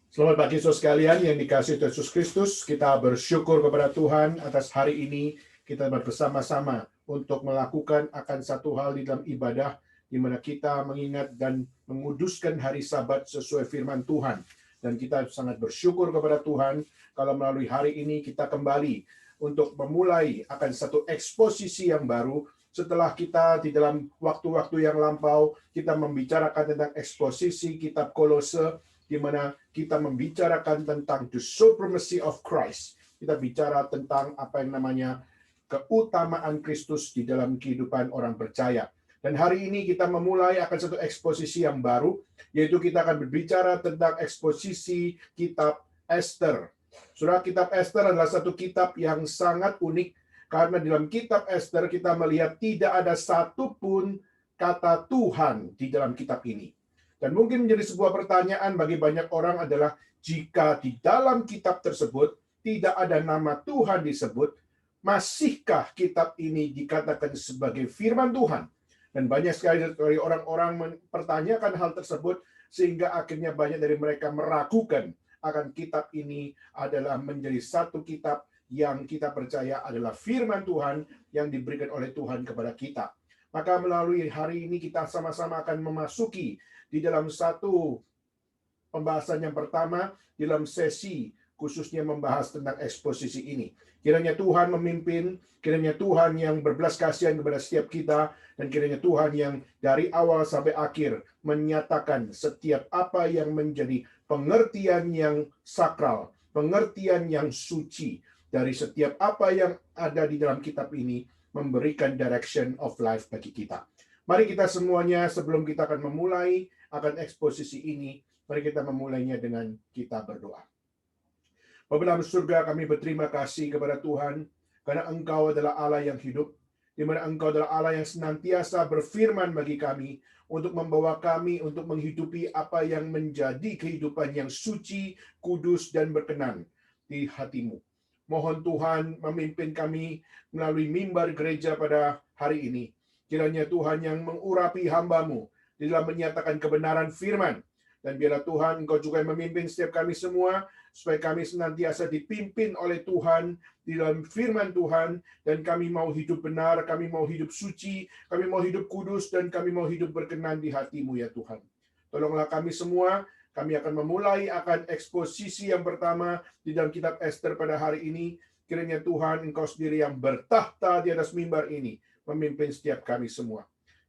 Selamat pagi saudara sekalian yang dikasihi Tuhan Yesus Kristus. Kita bersyukur kepada Tuhan atas hari ini kita bersama-sama untuk melakukan akan satu hal di dalam ibadah di mana kita mengingat dan menguduskan hari Sabat sesuai firman Tuhan. Dan kita sangat bersyukur kepada Tuhan kalau melalui hari ini kita kembali untuk memulai akan satu eksposisi yang baru setelah kita di dalam waktu-waktu yang lampau kita membicarakan tentang eksposisi kitab Kolose, di mana kita membicarakan tentang the supremacy of Christ. Kita bicara tentang apa yang namanya keutamaan Kristus di dalam kehidupan orang percaya. Dan hari ini kita memulai akan satu eksposisi yang baru, yaitu kita akan berbicara tentang eksposisi kitab Esther. Surah kitab Esther adalah satu kitab yang sangat unik, karena di dalam kitab Esther kita melihat tidak ada satupun kata Tuhan di dalam kitab ini. Dan mungkin menjadi sebuah pertanyaan bagi banyak orang adalah, jika di dalam kitab tersebut tidak ada nama Tuhan disebut, masihkah kitab ini dikatakan sebagai firman Tuhan? Dan banyak sekali dari orang-orang mempertanyakan hal tersebut, sehingga akhirnya banyak dari mereka meragukan akan kitab ini adalah menjadi satu kitab yang kita percaya adalah firman Tuhan yang diberikan oleh Tuhan kepada kita. Maka melalui hari ini kita sama-sama akan memasuki di dalam satu pembahasan yang pertama dalam sesi khususnya membahas tentang eksposisi ini. Kiranya Tuhan memimpin, kiranya Tuhan yang berbelas kasihan kepada setiap kita, dan kiranya Tuhan yang dari awal sampai akhir menyatakan setiap apa yang menjadi pengertian yang sakral, pengertian yang suci dari setiap apa yang ada di dalam kitab ini, memberikan direction of life bagi kita. Mari kita semuanya, sebelum kita akan memulai akan eksposisi ini, mari kita memulainya dengan kita berdoa. Bapa dalam surga, kami berterima kasih kepada Tuhan, karena Engkau adalah Allah yang hidup, di mana Engkau adalah Allah yang senantiasa berfirman bagi kami, untuk membawa kami untuk menghidupi apa yang menjadi kehidupan yang suci, kudus, dan berkenan di hati-Mu. Mohon Tuhan memimpin kami melalui mimbar gereja pada hari ini. Kiranya Tuhan yang mengurapi hamba-Mu di dalam menyatakan kebenaran firman. Dan biarlah Tuhan Engkau juga yang memimpin setiap kami semua, supaya kami senantiasa dipimpin oleh Tuhan di dalam firman Tuhan, dan kami mau hidup benar, kami mau hidup suci, kami mau hidup kudus, dan kami mau hidup berkenan di hati-Mu ya Tuhan. Tolonglah kami semua, kami akan memulai akan eksposisi yang pertama di dalam kitab Esther pada hari ini. Kiranya Tuhan Engkau sendiri yang bertahta di atas mimbar ini, memimpin setiap kami semua.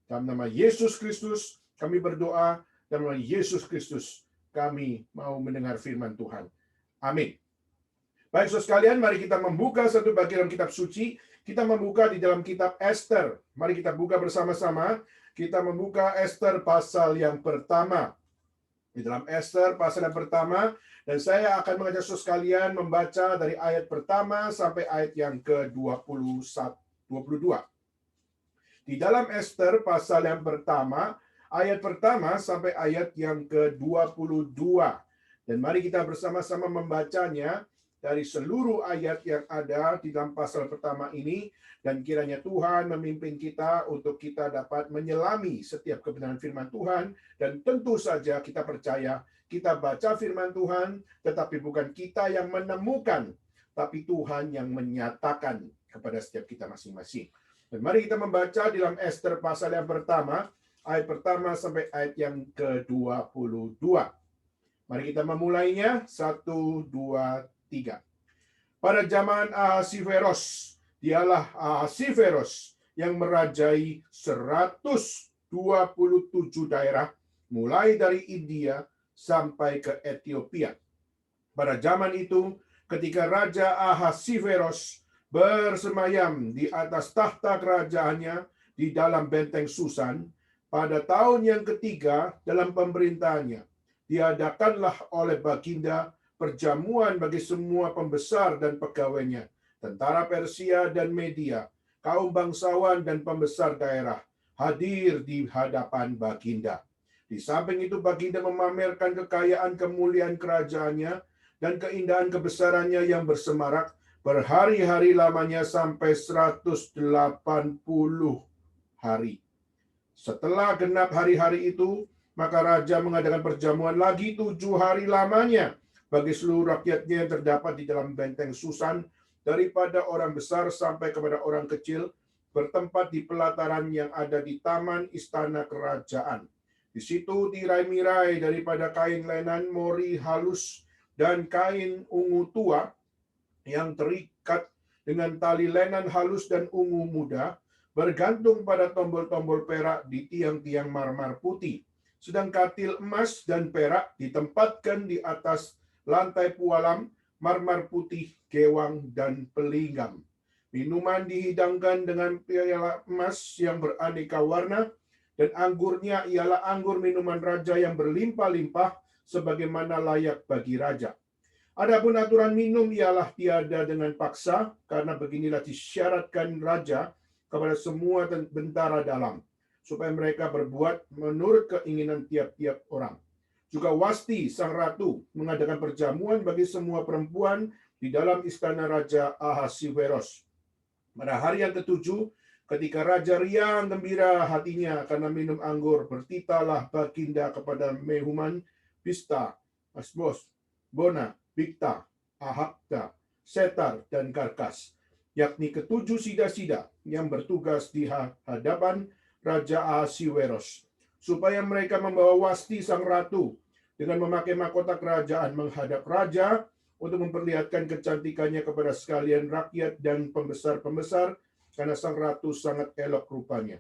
Dalam nama Yesus Kristus kami berdoa, dalam nama Yesus Kristus kami mau mendengar firman Tuhan. Amin. Baik saudara sekalian, mari kita membuka satu bagian kitab suci. Kita membuka di dalam kitab Esther. Mari kita buka bersama-sama. Kita membuka Esther pasal yang pertama. Di dalam Esther pasal yang pertama, dan saya akan mengajak saudara sekalian membaca dari ayat pertama sampai ayat yang ke-22. Di dalam Esther pasal yang pertama, ayat pertama sampai ayat yang ke-22. Dan mari kita bersama-sama membacanya dari seluruh ayat yang ada di dalam pasal pertama ini, dan kiranya Tuhan memimpin kita untuk kita dapat menyelami setiap kebenaran firman Tuhan. Dan tentu saja kita percaya, kita baca firman Tuhan, tetapi bukan kita yang menemukan, tapi Tuhan yang menyatakan kepada setiap kita masing-masing. Dan mari kita membaca di dalam Esther pasal yang pertama, ayat pertama sampai ayat yang ke-22. Mari kita memulainya. 1, 2, 3. Pada zaman Ahasiveros, dialah Ahasiveros yang merajai 127 daerah, mulai dari India sampai ke Ethiopia. Pada zaman itu, ketika Raja Ahasiveros bersemayam di atas tahta kerajaannya di dalam benteng Susan, pada tahun yang ketiga dalam pemerintahannya, diadakanlah oleh Baginda perjamuan bagi semua pembesar dan pegawainya, tentara Persia dan Media, kaum bangsawan dan pembesar daerah, hadir di hadapan Baginda. Di samping itu Baginda memamerkan kekayaan kemuliaan kerajaannya dan keindahan kebesarannya yang bersemarak berhari-hari lamanya sampai 180 hari. Setelah genap hari-hari itu, maka raja mengadakan perjamuan lagi 7 hari lamanya bagi seluruh rakyatnya yang terdapat di dalam benteng Susan, daripada orang besar sampai kepada orang kecil, bertempat di pelataran yang ada di taman istana kerajaan. Di situ tirai-mirai daripada kain lenan mori halus dan kain ungu tua yang terikat dengan tali lenan halus dan ungu muda, bergantung pada tombol-tombol perak di tiang-tiang marmar putih. Sedang katil emas dan perak ditempatkan di atas lantai pualam, marmar putih, gewang, dan pelingam. Minuman dihidangkan dengan piala emas yang beraneka warna, dan anggurnya ialah anggur minuman raja yang berlimpah-limpah sebagaimana layak bagi raja. Adapun aturan minum ialah tiada dengan paksa, karena beginilah disyaratkan raja kepada semua bentara dalam, supaya mereka berbuat menurut keinginan tiap-tiap orang. Juga Wasti, sang ratu, mengadakan perjamuan bagi semua perempuan di dalam istana Raja Ahasiweros. Pada hari yang ketujuh, ketika raja riang gembira hatinya karena minum anggur, bertitalah Baginda kepada Mehuman, Bista, Asbos, Bona, Bigta, Ahakta, Setar, dan Karkas, yakni ketujuh sida-sida yang bertugas di hadapan Raja Ahasiweros, supaya mereka membawa Wasti sang ratu dengan memakai mahkota kerajaan menghadap raja untuk memperlihatkan kecantikannya kepada sekalian rakyat dan pembesar-pembesar, karena sang ratu sangat elok rupanya.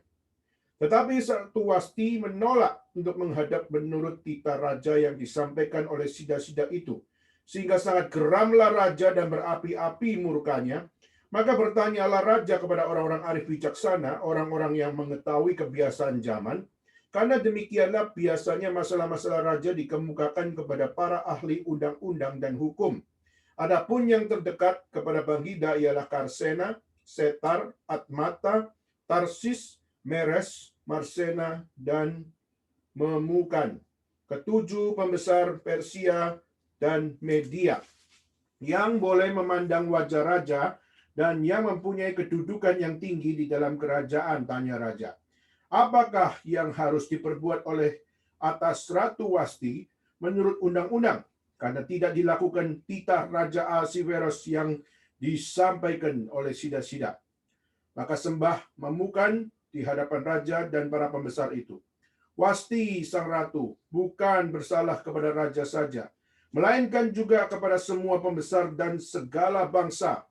Tetapi Ratu Wasti menolak untuk menghadap menurut titah raja yang disampaikan oleh sida-sida itu, sehingga sangat geramlah raja dan berapi-api murkanya. Maka bertanyalah raja kepada orang-orang arif bijaksana, orang-orang yang mengetahui kebiasaan zaman, karena demikianlah biasanya masalah-masalah raja dikemukakan kepada para ahli undang-undang dan hukum. Adapun yang terdekat kepada Baginda ialah Karsena, Setar, Atmata, Tarsis, Meres, Marsena, dan Memukan, ketujuh pembesar Persia dan Media, yang boleh memandang wajah raja dan yang mempunyai kedudukan yang tinggi di dalam kerajaan. Tanya raja, apakah yang harus diperbuat oleh atas Ratu Wasti menurut undang-undang, karena tidak dilakukan titah Raja Ahasiweros yang disampaikan oleh sida-sida? Maka sembah Memukan di hadapan raja dan para pembesar itu, Wasti sang ratu bukan bersalah kepada raja saja, melainkan juga kepada semua pembesar dan segala bangsa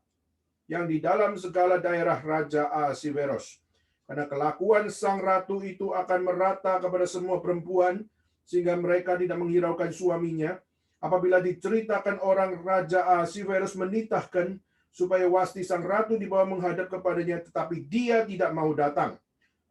yang di dalam segala daerah Raja Ahasiweros. Karena kelakuan sang ratu itu akan merata kepada semua perempuan, sehingga mereka tidak menghiraukan suaminya. Apabila diceritakan orang, Raja Ahasiweros menitahkan supaya Wasti sang ratu dibawa menghadap kepadanya, tetapi dia tidak mau datang.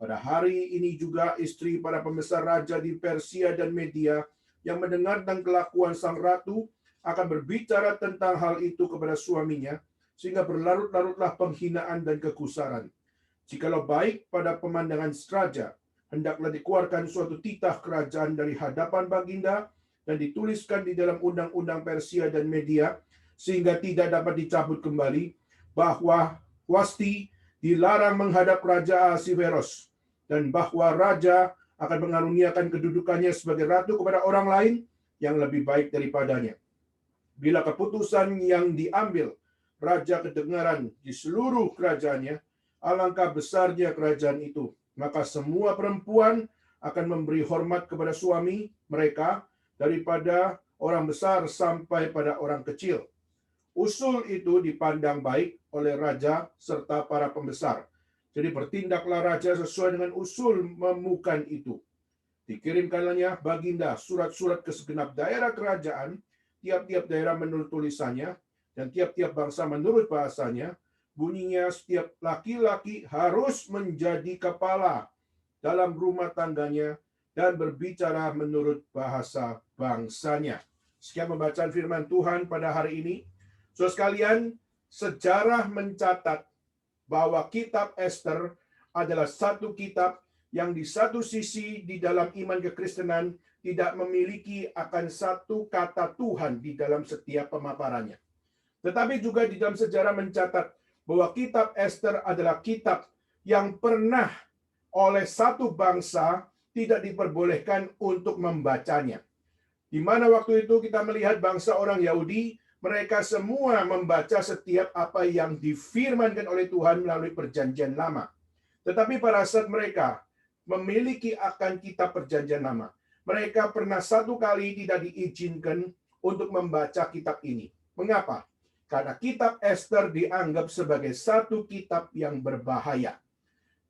Pada hari ini juga istri para pembesar raja di Persia dan Media yang mendengar tentang kelakuan sang ratu akan berbicara tentang hal itu kepada suaminya, sehingga berlarut-larutlah penghinaan dan kekusaran. Jikalau baik pada pemandangan raja, hendaklah dikeluarkan suatu titah kerajaan dari hadapan Baginda dan dituliskan di dalam undang-undang Persia dan Media, sehingga tidak dapat dicabut kembali, bahwa Wasti dilarang menghadap Raja Ahasiweros, dan bahwa raja akan mengaruniakan kedudukannya sebagai ratu kepada orang lain yang lebih baik daripadanya. Bila keputusan yang diambil raja kedengaran di seluruh kerajaannya, alangkah besarnya kerajaan itu, maka semua perempuan akan memberi hormat kepada suami mereka, daripada orang besar sampai pada orang kecil. Usul itu dipandang baik oleh raja serta para pembesar. Jadi bertindaklah raja sesuai dengan usul Memukan itu. Dikirimkannya Baginda surat-surat ke segenap daerah kerajaan, tiap-tiap daerah menurut tulisannya, dan tiap-tiap bangsa menurut bahasanya. Bunyinya, setiap laki-laki harus menjadi kepala dalam rumah tangganya dan berbicara menurut bahasa bangsanya. Sekian pembacaan firman Tuhan pada hari ini. Saudara sekalian, sejarah mencatat bahwa kitab Ester adalah satu kitab yang di satu sisi di dalam iman kekristenan tidak memiliki akan satu kata Tuhan di dalam setiap pemaparannya. Tetapi juga di dalam sejarah mencatat bahwa kitab Ester adalah kitab yang pernah oleh satu bangsa tidak diperbolehkan untuk membacanya. Di mana waktu itu kita melihat bangsa orang Yahudi, mereka semua membaca setiap apa yang difirmankan oleh Tuhan melalui perjanjian lama. Tetapi pada saat mereka memiliki akan kitab perjanjian lama, mereka pernah satu kali tidak diizinkan untuk membaca kitab ini. Mengapa? Karena kitab Ester dianggap sebagai satu kitab yang berbahaya.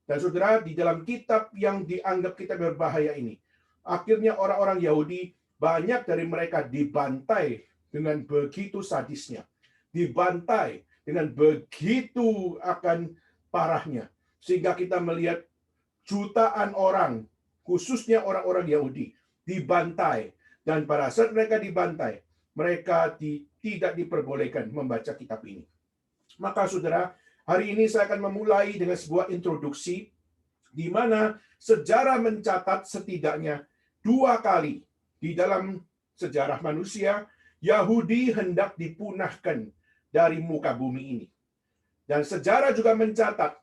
Dan saudara, di dalam kitab yang dianggap kitab berbahaya ini, akhirnya orang-orang Yahudi, banyak dari mereka dibantai dengan begitu sadisnya. Dibantai dengan begitu akan parahnya. Sehingga kita melihat jutaan orang, khususnya orang-orang Yahudi, dibantai. Dan pada saat mereka dibantai, mereka tidak diperbolehkan membaca kitab ini. Maka saudara, hari ini saya akan memulai dengan sebuah introduksi di mana sejarah mencatat setidaknya 2 kali di dalam sejarah manusia Yahudi hendak dipunahkan dari muka bumi ini. Dan sejarah juga mencatat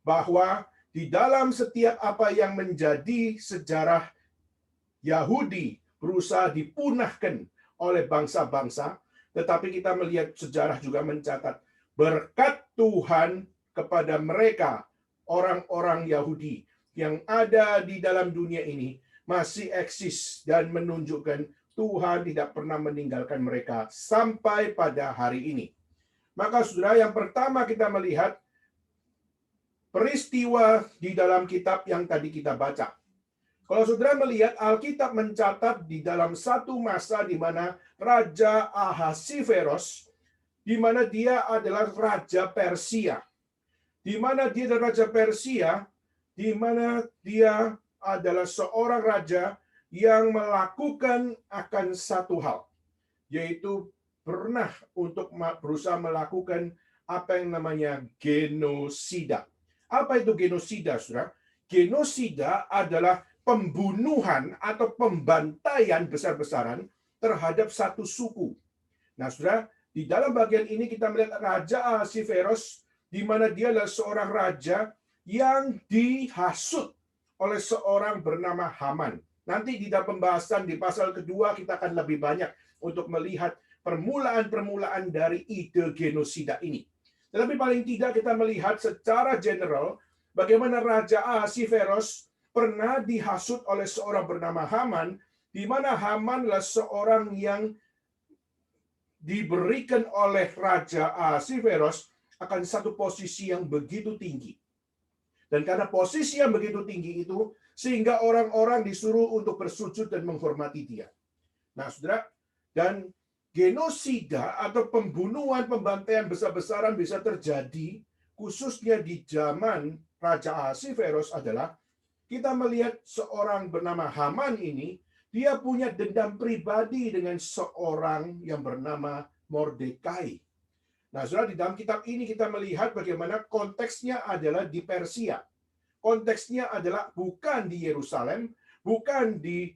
bahwa di dalam setiap apa yang menjadi sejarah Yahudi berusaha dipunahkan oleh bangsa-bangsa, tetapi kita melihat sejarah juga mencatat berkat Tuhan kepada mereka, orang-orang Yahudi yang ada di dalam dunia ini, masih eksis dan menunjukkan Tuhan tidak pernah meninggalkan mereka sampai pada hari ini. Maka saudara, yang pertama kita melihat peristiwa di dalam kitab yang tadi kita baca. Kalau saudara melihat, Alkitab mencatat di dalam satu masa di mana Raja Ahasiveros, di mana dia adalah Raja Persia. Di mana dia adalah Raja Persia, di mana dia adalah seorang raja yang melakukan akan satu hal, yaitu pernah untuk berusaha melakukan apa yang namanya genosida. Apa itu genosida, saudara? Genosida adalah pembunuhan atau pembantaian besar-besaran terhadap satu suku. Nah, saudara, di dalam bagian ini kita melihat Raja Ahasiveros, di mana dia adalah seorang raja yang dihasut oleh seorang bernama Haman. Nanti di dalam pembahasan di pasal kedua kita akan lebih banyak untuk melihat permulaan-permulaan dari ide genosida ini. Tetapi paling tidak kita melihat secara general bagaimana Raja Ahasiveros pernah dihasut oleh seorang bernama Haman, di mana Haman adalah seorang yang diberikan oleh Raja Ahasiveros akan satu posisi yang begitu tinggi. Dan karena posisi yang begitu tinggi itu, sehingga orang-orang disuruh untuk bersujud dan menghormati dia. Nah, saudara, dan genosida atau pembunuhan, pembantaian besar-besaran bisa terjadi, khususnya di zaman Raja Ahasiveros adalah, kita melihat seorang bernama Haman ini, dia punya dendam pribadi dengan seorang yang bernama Mordekai. Nah, saudara, di dalam kitab ini kita melihat bagaimana konteksnya adalah di Persia. Konteksnya adalah bukan di Yerusalem, bukan di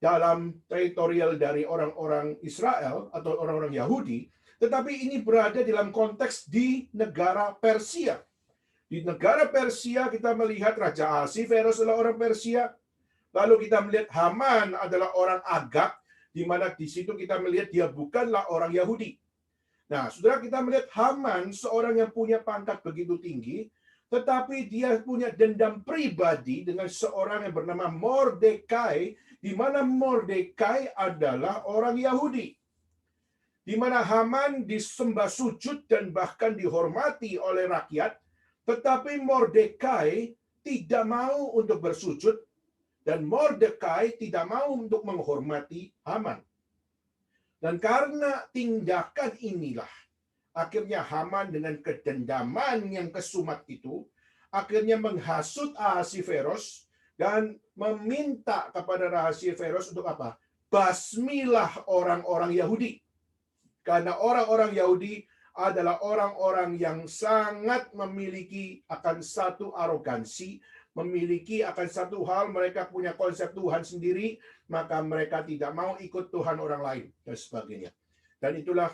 dalam teritorial dari orang-orang Israel atau orang-orang Yahudi, tetapi ini berada dalam konteks di negara Persia. Di negara Persia kita melihat Raja Ahasiveros adalah orang Persia. Lalu kita melihat Haman adalah orang Agag, di mana di situ kita melihat dia bukanlah orang Yahudi. Nah, saudara, kita melihat Haman seorang yang punya pangkat begitu tinggi, tetapi dia punya dendam pribadi dengan seorang yang bernama Mordekai, di mana Mordekai adalah orang Yahudi. Di mana Haman disembah sujud dan bahkan dihormati oleh rakyat, tetapi Mordekai tidak mau untuk bersujud, dan Mordekai tidak mau untuk menghormati Haman. Dan karena tindakan inilah, akhirnya Haman dengan kedendaman yang kesumat itu, akhirnya menghasut Ahasiveros dan meminta kepada Ahasiveros untuk apa? Basmilah orang-orang Yahudi. Karena orang-orang Yahudi adalah orang-orang yang sangat memiliki akan satu arogansi, memiliki akan satu hal, mereka punya konsep Tuhan sendiri, maka mereka tidak mau ikut Tuhan orang lain, dan sebagainya. Dan itulah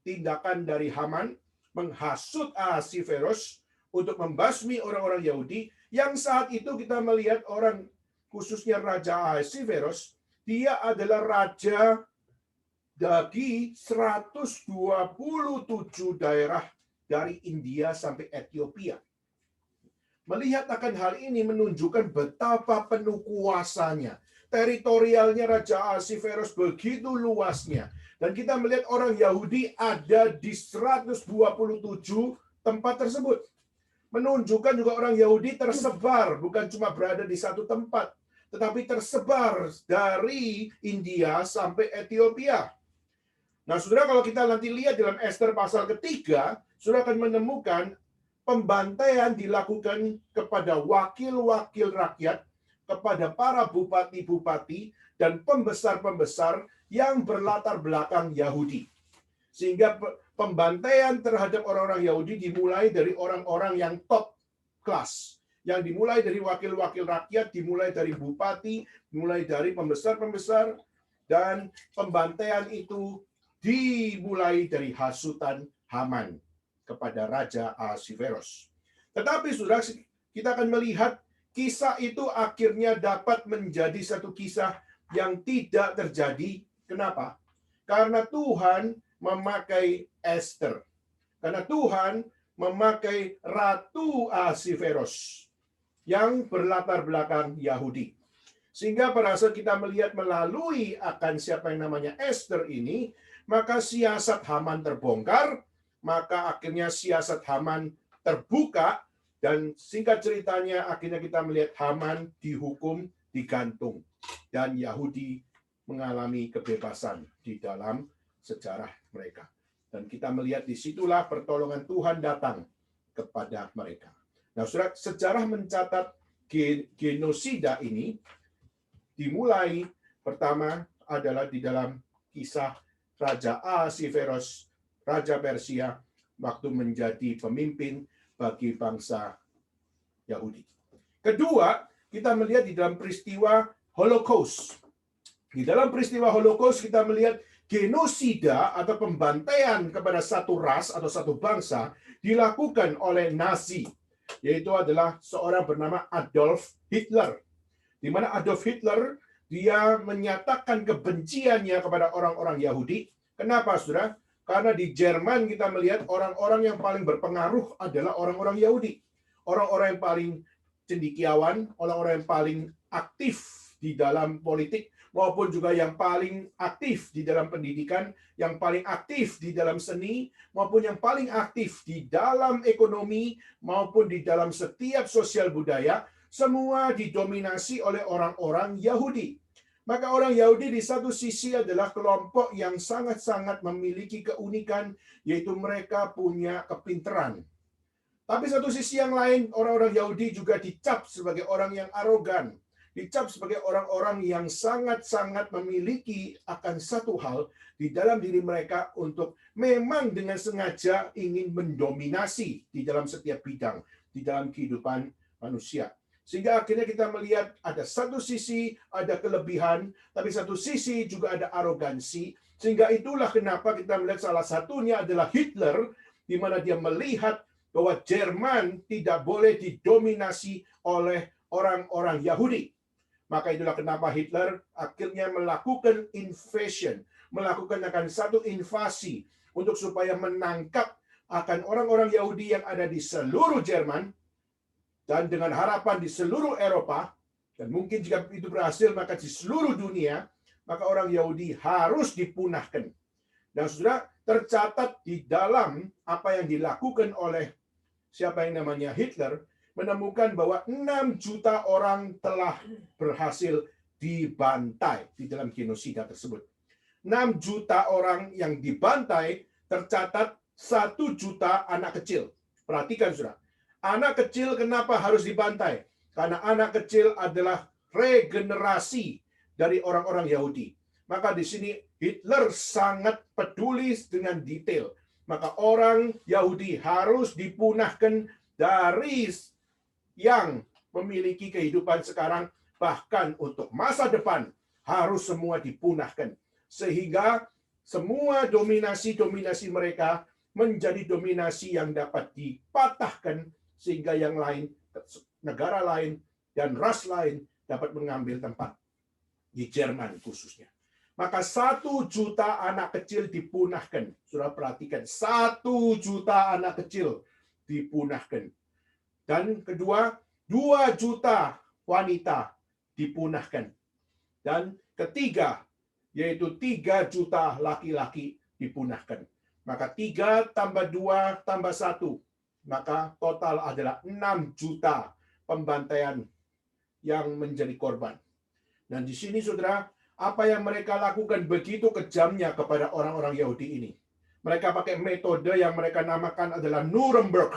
tindakan dari Haman menghasut Ahasiveros untuk membasmi orang-orang Yahudi, yang saat itu kita melihat orang, khususnya Raja Ahasiveros, Dia adalah raja bagi 127 daerah dari India sampai Ethiopia. Melihat akan hal ini menunjukkan betapa penuh kuasanya. Teritorialnya Raja Ahasveros begitu luasnya. Dan kita melihat orang Yahudi ada di 127 tempat tersebut. Menunjukkan juga orang Yahudi tersebar, bukan cuma berada di satu tempat, tetapi tersebar dari India sampai Ethiopia. Nah, saudara, kalau kita nanti lihat dalam Ester pasal ketiga, saudara akan menemukan pembantaian dilakukan kepada wakil-wakil rakyat, kepada para bupati-bupati, dan pembesar-pembesar yang berlatar belakang Yahudi. Sehingga pembantaian terhadap orang-orang Yahudi dimulai dari orang-orang yang top class. Yang dimulai dari wakil-wakil rakyat, dimulai dari bupati, dimulai dari pembesar-pembesar, dan pembantaian itu dimulai dari hasutan Haman kepada Raja Ahasveros. Tetapi saudara, kita akan melihat kisah itu akhirnya dapat menjadi satu kisah yang tidak terjadi. Kenapa? Karena Tuhan memakai Ester. Karena Tuhan memakai Ratu Ahasveros yang berlatar belakang Yahudi. Sehingga pada saat kita melihat melalui akan siapa yang namanya Ester ini, maka siasat Haman terbongkar, maka akhirnya siasat Haman terbuka, dan singkat ceritanya akhirnya kita melihat Haman dihukum, digantung, dan Yahudi mengalami kebebasan di dalam sejarah mereka. Dan kita melihat disitulah pertolongan Tuhan datang kepada mereka. Nah, saudara, sejarah mencatat genosida ini dimulai pertama adalah di dalam kisah Raja Ahasveros, Raja Persia, waktu menjadi pemimpin bagi bangsa Yahudi. Kedua, kita melihat di dalam peristiwa Holocaust. Di dalam peristiwa Holocaust kita melihat genosida atau pembantaian kepada satu ras atau satu bangsa dilakukan oleh Nazi, yaitu adalah seorang bernama Adolf Hitler. Di mana Adolf Hitler dia menyatakan kebenciannya kepada orang-orang Yahudi. Kenapa, saudara? Karena di Jerman kita melihat orang-orang yang paling berpengaruh adalah orang-orang Yahudi. Orang-orang yang paling cendekiawan, orang-orang yang paling aktif di dalam politik, maupun juga yang paling aktif di dalam pendidikan, yang paling aktif di dalam seni, maupun yang paling aktif di dalam ekonomi, maupun di dalam setiap sosial budaya, semua didominasi oleh orang-orang Yahudi. Maka orang Yahudi di satu sisi adalah kelompok yang sangat-sangat memiliki keunikan, yaitu mereka punya kepintaran. Tapi satu sisi yang lain, orang-orang Yahudi juga dicap sebagai orang yang arogan, dicap sebagai orang-orang yang sangat-sangat memiliki akan satu hal di dalam diri mereka untuk memang dengan sengaja ingin mendominasi di dalam setiap bidang, di dalam kehidupan manusia. Sehingga akhirnya kita melihat ada satu sisi ada kelebihan, tapi satu sisi juga ada arogansi. Sehingga itulah kenapa kita melihat salah satunya adalah Hitler, di mana dia melihat bahwa Jerman tidak boleh didominasi oleh orang-orang Yahudi. Maka itulah kenapa Hitler akhirnya melakukan invasion, melakukan akan satu invasi untuk supaya menangkap akan orang-orang Yahudi yang ada di seluruh Jerman, dan dengan harapan di seluruh Eropa, dan mungkin jika itu berhasil maka di seluruh dunia, maka orang Yahudi harus dipunahkan. Dan sudah tercatat di dalam apa yang dilakukan oleh siapa yang namanya Hitler, menemukan bahwa 6 juta orang telah berhasil dibantai di dalam genosida tersebut. 6 juta orang yang dibantai, tercatat 1 juta anak kecil. Perhatikan, saudara. Anak kecil kenapa harus dibantai? Karena anak kecil adalah regenerasi dari orang-orang Yahudi. Maka di sini Hitler sangat peduli dengan detail. Maka orang Yahudi harus dipunahkan dari yang memiliki kehidupan sekarang, bahkan untuk masa depan harus semua dipunahkan. Sehingga semua dominasi-dominasi mereka menjadi dominasi yang dapat dipatahkan, sehingga yang lain, negara lain, dan ras lain dapat mengambil tempat. di Jerman khususnya. Maka 1 juta anak kecil dipunahkan. Saudara perhatikan, 1 juta anak kecil dipunahkan. Dan kedua, 2 juta wanita dipunahkan. Dan ketiga, yaitu 3 juta laki-laki dipunahkan. Maka 3 tambah 2 tambah 1, maka total adalah 6 juta pembantaian yang menjadi korban. Dan di sini saudara, apa yang mereka lakukan begitu kejamnya kepada orang-orang Yahudi ini. Mereka pakai metode yang mereka namakan adalah Nuremberg,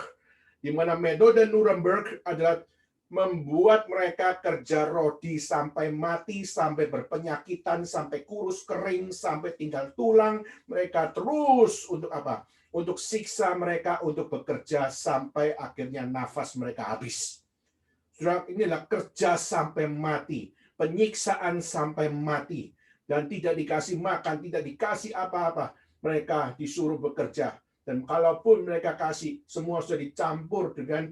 di mana metode Nuremberg adalah membuat mereka kerja rodi sampai mati, sampai berpenyakitan, sampai kurus kering, sampai tinggal tulang. Mereka terus untuk apa? Untuk siksa mereka, untuk bekerja sampai akhirnya nafas mereka habis. Saudara, inilah kerja sampai mati, penyiksaan sampai mati, dan tidak dikasih makan, tidak dikasih apa-apa. Mereka disuruh bekerja, dan kalaupun mereka kasih, semua sudah dicampur dengan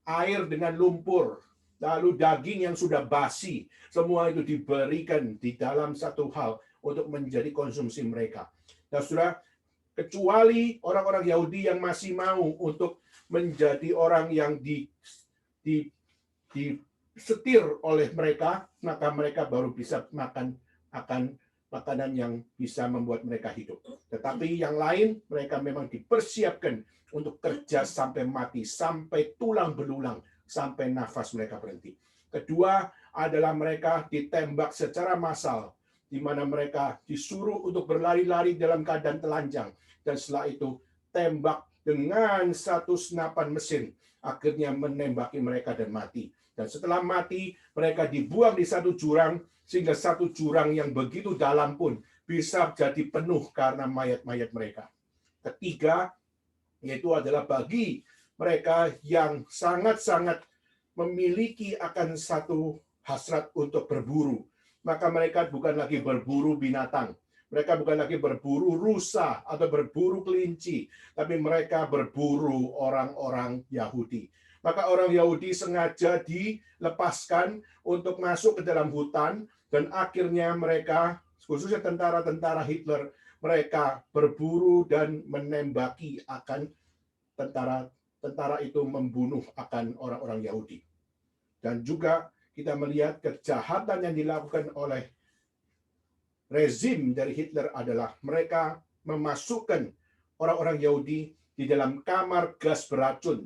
air, dengan lumpur, lalu daging yang sudah basi, semua itu diberikan di dalam satu hal untuk menjadi konsumsi mereka. Dan saudara, kecuali orang-orang Yahudi yang masih mau untuk menjadi orang yang disetir oleh mereka, maka mereka baru bisa makan akan makanan yang bisa membuat mereka hidup. Tetapi yang lain, mereka memang dipersiapkan untuk kerja sampai mati, sampai tulang belulang, sampai nafas mereka berhenti. Kedua adalah mereka ditembak secara massal, di mana mereka disuruh untuk berlari-lari dalam keadaan telanjang, dan setelah itu tembak dengan satu senapan mesin, akhirnya menembaki mereka dan mati. Dan setelah mati, mereka dibuang di satu jurang, sehingga satu jurang yang begitu dalam pun bisa jadi penuh karena mayat-mayat mereka. Ketiga, yaitu adalah bagi mereka yang sangat-sangat memiliki akan satu hasrat untuk berburu. Maka mereka bukan lagi berburu binatang. Mereka bukan lagi berburu rusa atau berburu kelinci, tapi mereka berburu orang-orang Yahudi. Maka orang Yahudi sengaja dilepaskan untuk masuk ke dalam hutan, dan akhirnya mereka, khususnya tentara-tentara Hitler, mereka berburu dan menembaki akan tentara itu membunuh akan orang-orang Yahudi. Dan juga kita melihat kejahatan yang dilakukan oleh rezim dari Hitler adalah mereka memasukkan orang-orang Yahudi di dalam kamar gas beracun.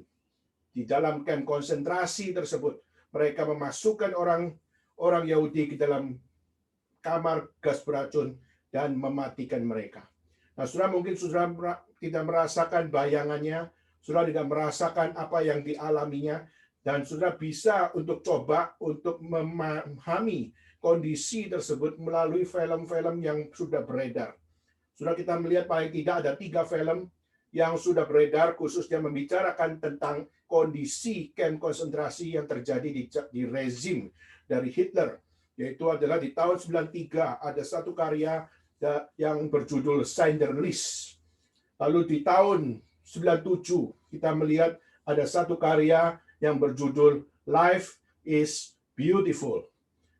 Di dalam kamp konsentrasi tersebut, mereka memasukkan orang Yahudi ke dalam kamar gas beracun dan mematikan mereka. Nah, saudara, mungkin saudara tidak merasakan bayangannya, saudara tidak merasakan apa yang dialaminya, dan saudara bisa untuk coba untuk memahami kondisi tersebut melalui film-film yang sudah beredar. Saudara, kita melihat paling tidak ada 3 film yang sudah beredar khususnya membicarakan tentang kondisi kamp konsentrasi yang terjadi di rezim dari Hitler, yaitu adalah di tahun 93 ada satu karya yang berjudul Schindler's. Lalu di tahun 97 kita melihat ada satu karya yang berjudul Life is Beautiful.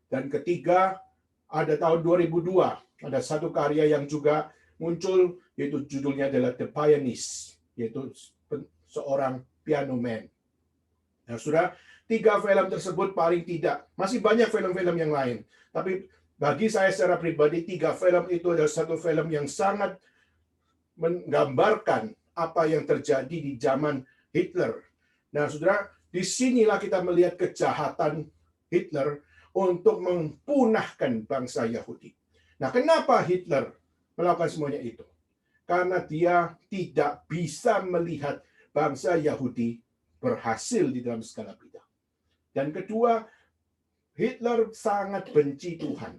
Dan ketiga ada tahun 2002 ada satu karya yang juga muncul, yaitu judulnya adalah The Pianist, yaitu seorang piano man. Nah, sudah 3 film tersebut paling tidak, masih banyak film-film yang lain, tapi bagi saya secara pribadi 3 film itu adalah satu film yang sangat menggambarkan apa yang terjadi di zaman Hitler. Nah, saudara, disinilah kita melihat kejahatan Hitler untuk mempunahkan bangsa Yahudi. Nah, kenapa Hitler melakukan semuanya itu? Karena dia tidak bisa melihat bangsa Yahudi berhasil di dalam segala bidang. Dan kedua, Hitler sangat benci Tuhan.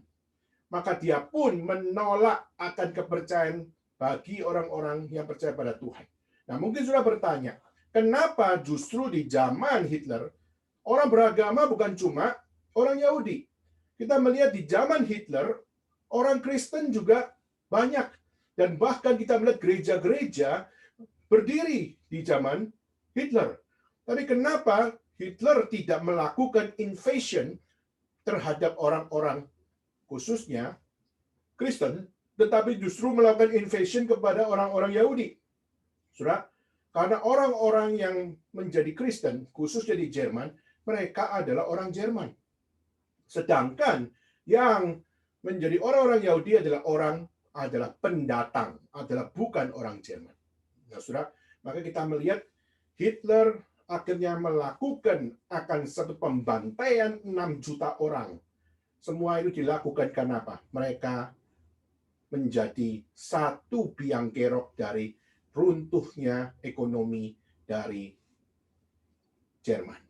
Maka dia pun menolak akan kepercayaan bagi orang-orang yang percaya pada Tuhan. Nah, mungkin sudah bertanya, kenapa justru di zaman Hitler, orang beragama bukan cuma orang Yahudi. Kita melihat di zaman Hitler, orang Kristen juga banyak. Dan bahkan kita melihat gereja-gereja berdiri di zaman Hitler. Tapi kenapa Hitler tidak melakukan invasion terhadap orang-orang khususnya Kristen, tetapi justru melakukan invasion kepada orang-orang Yahudi. Saudara, karena orang-orang yang menjadi Kristen, khususnya di Jerman, mereka adalah orang Jerman. Sedangkan yang menjadi orang-orang Yahudi adalah pendatang, adalah bukan orang Jerman. Nah, saudara, maka kita melihat Hitler akhirnya melakukan akan satu pembantaian 6 juta orang. Semua itu dilakukan karena apa? Mereka menjadi satu biang kerok dari runtuhnya ekonomi dari Jerman.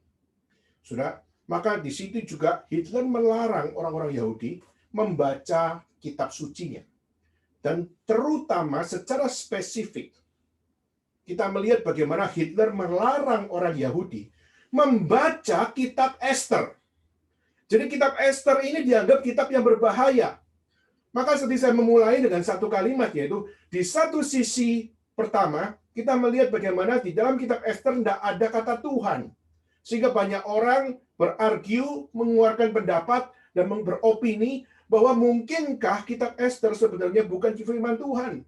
Saudara, maka di situ juga Hitler melarang orang-orang Yahudi membaca kitab sucinya. Dan terutama secara spesifik, kita melihat bagaimana Hitler melarang orang Yahudi membaca kitab Esther. Jadi kitab Esther ini dianggap kitab yang berbahaya. Maka seperti saya memulai dengan satu kalimat, yaitu di satu sisi pertama, kita melihat bagaimana di dalam kitab Esther tidak ada kata Tuhan. Sehingga banyak orang berargu, mengeluarkan pendapat, dan beropini bahwa mungkinkah kitab Esther sebenarnya bukan firman Tuhan.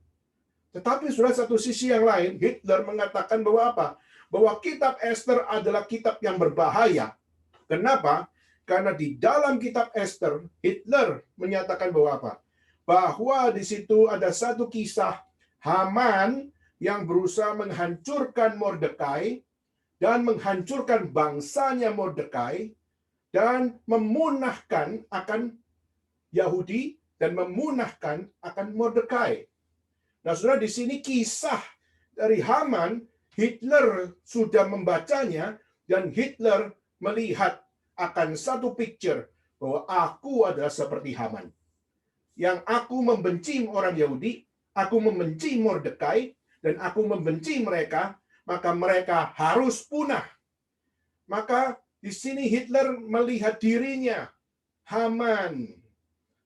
Tetapi sudah satu sisi yang lain, Hitler mengatakan bahwa apa? Bahwa kitab Esther adalah kitab yang berbahaya. Kenapa? Karena di dalam kitab Esther, Hitler menyatakan bahwa apa? Bahwa di situ ada satu kisah Haman yang berusaha menghancurkan Mordekai dan menghancurkan bangsanya Mordekai dan memunahkan akan Yahudi dan memunahkan akan Mordekai. Nah, saudara, di sini kisah dari Haman, Hitler sudah membacanya dan Hitler melihat akan satu picture bahwa aku adalah seperti Haman. Yang aku membenci orang Yahudi, aku membenci Mordekai, dan aku membenci mereka, maka mereka harus punah. Maka di sini Hitler melihat dirinya, Haman.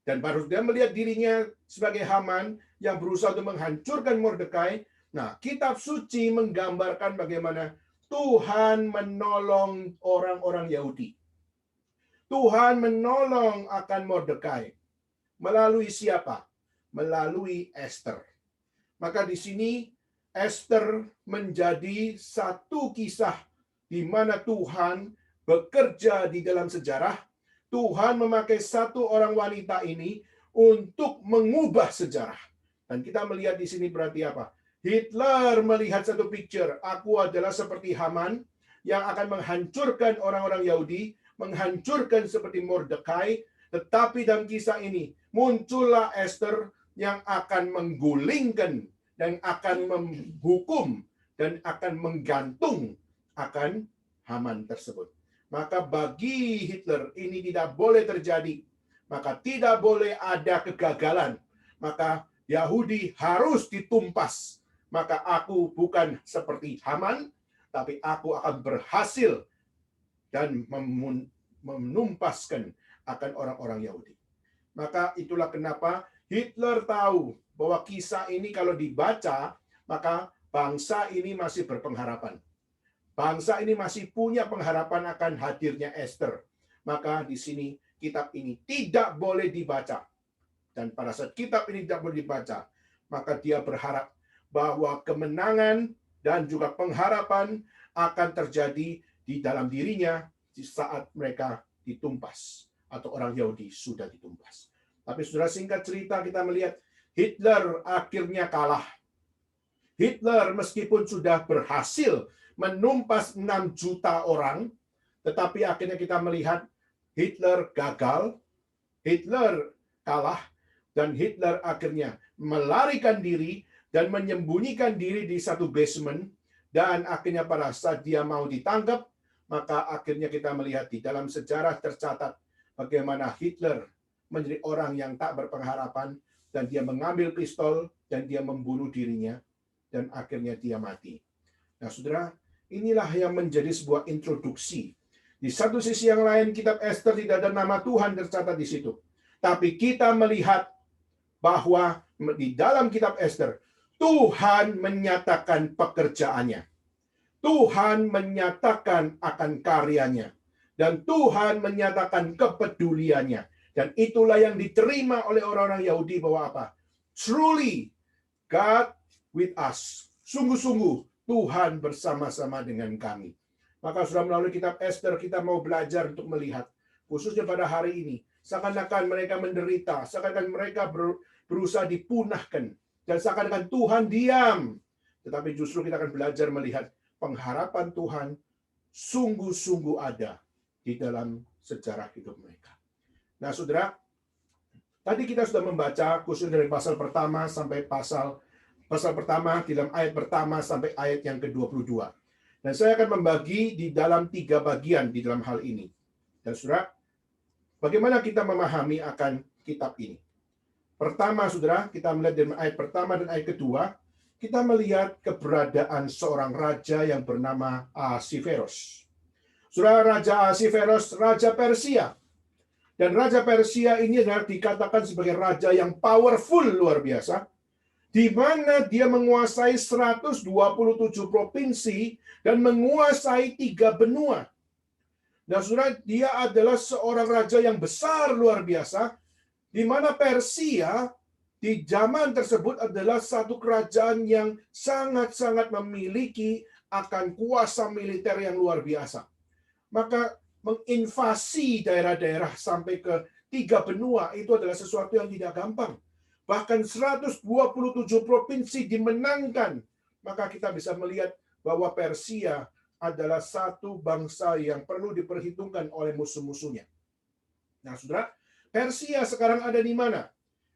Dan baru dia melihat dirinya sebagai Haman yang berusaha untuk menghancurkan Mordekai. Nah, kitab suci menggambarkan bagaimana Tuhan menolong orang-orang Yahudi. Tuhan menolong akan Mordekai. Melalui siapa? Melalui Esther. Maka di sini Esther menjadi satu kisah di mana Tuhan bekerja di dalam sejarah. Tuhan memakai satu orang wanita ini untuk mengubah sejarah. Dan kita melihat di sini berarti apa? Hitler melihat satu picture. Aku adalah seperti Haman yang akan menghancurkan orang-orang Yahudi, menghancurkan seperti Mordekai. Tetapi dalam kisah ini muncullah Esther yang akan menggulingkan dan akan menghukum dan akan menggantung akan Haman tersebut. Maka bagi Hitler ini tidak boleh terjadi. Maka tidak boleh ada kegagalan. Maka Yahudi harus ditumpas. Maka aku bukan seperti Haman, tapi aku akan berhasil dan menumpaskan akan orang-orang Yahudi. Maka itulah kenapa Hitler tahu bahwa kisah ini kalau dibaca, maka bangsa ini masih berpengharapan. Bangsa ini masih punya pengharapan akan hadirnya Esther. Maka di sini kitab ini tidak boleh dibaca. Dan pada saat kitab ini tidak boleh dibaca, maka dia berharap bahwa kemenangan dan juga pengharapan akan terjadi di dalam dirinya di saat mereka ditumpas atau orang Yahudi sudah ditumpas. Tapi saudara, singkat cerita kita melihat Hitler akhirnya kalah. Hitler meskipun sudah berhasil menumpas 6 juta orang, tetapi akhirnya kita melihat Hitler gagal, Hitler kalah, dan Hitler akhirnya melarikan diri dan menyembunyikan diri di satu basement, dan akhirnya pada saat dia mau ditangkap, maka akhirnya kita melihat di dalam sejarah tercatat bagaimana Hitler menjadi orang yang tak berpengharapan, dan dia mengambil pistol dan dia membunuh dirinya, dan akhirnya dia mati. Nah, saudara, inilah yang menjadi sebuah introduksi. Di satu sisi yang lain, kitab Esther tidak ada nama Tuhan tercatat di situ. Tapi kita melihat bahwa di dalam kitab Esther, Tuhan menyatakan pekerjaannya. Tuhan menyatakan akan karyanya. Dan Tuhan menyatakan kepeduliannya. Dan itulah yang diterima oleh orang-orang Yahudi bahwa apa? Truly, God with us. Sungguh-sungguh, Tuhan bersama-sama dengan kami. Maka sudah melalui kitab Esther, kita mau belajar untuk melihat, khususnya pada hari ini, seakan-akan mereka menderita, seakan-akan mereka berusaha dipunahkan, dan seakan-akan Tuhan diam. Tetapi justru kita akan belajar melihat pengharapan Tuhan sungguh-sungguh ada di dalam sejarah hidup mereka. Nah, saudara, tadi kita sudah membaca khusus dari pasal pertama sampai pasal pertama di dalam ayat pertama sampai ayat yang ke-22. Dan saya akan membagi di dalam 3 bagian di dalam hal ini. Dan saudara, bagaimana kita memahami akan kitab ini? Pertama, saudara, kita melihat dari ayat pertama dan ayat kedua, kita melihat keberadaan seorang raja yang bernama Ahasveros. Saudara, Raja Ahasveros, Raja Persia. Dan Raja Persia ini adalah dikatakan sebagai raja yang powerful luar biasa, di mana dia menguasai 127 provinsi dan menguasai 3 benua. Dan saudara, dia adalah seorang raja yang besar luar biasa, di mana Persia di zaman tersebut adalah satu kerajaan yang sangat-sangat memiliki akan kuasa militer yang luar biasa. Maka menginvasi daerah-daerah sampai ke 3 benua itu adalah sesuatu yang tidak gampang. Bahkan 127 provinsi dimenangkan. Maka kita bisa melihat bahwa Persia adalah satu bangsa yang perlu diperhitungkan oleh musuh-musuhnya. Nah, saudara, Persia sekarang ada di mana?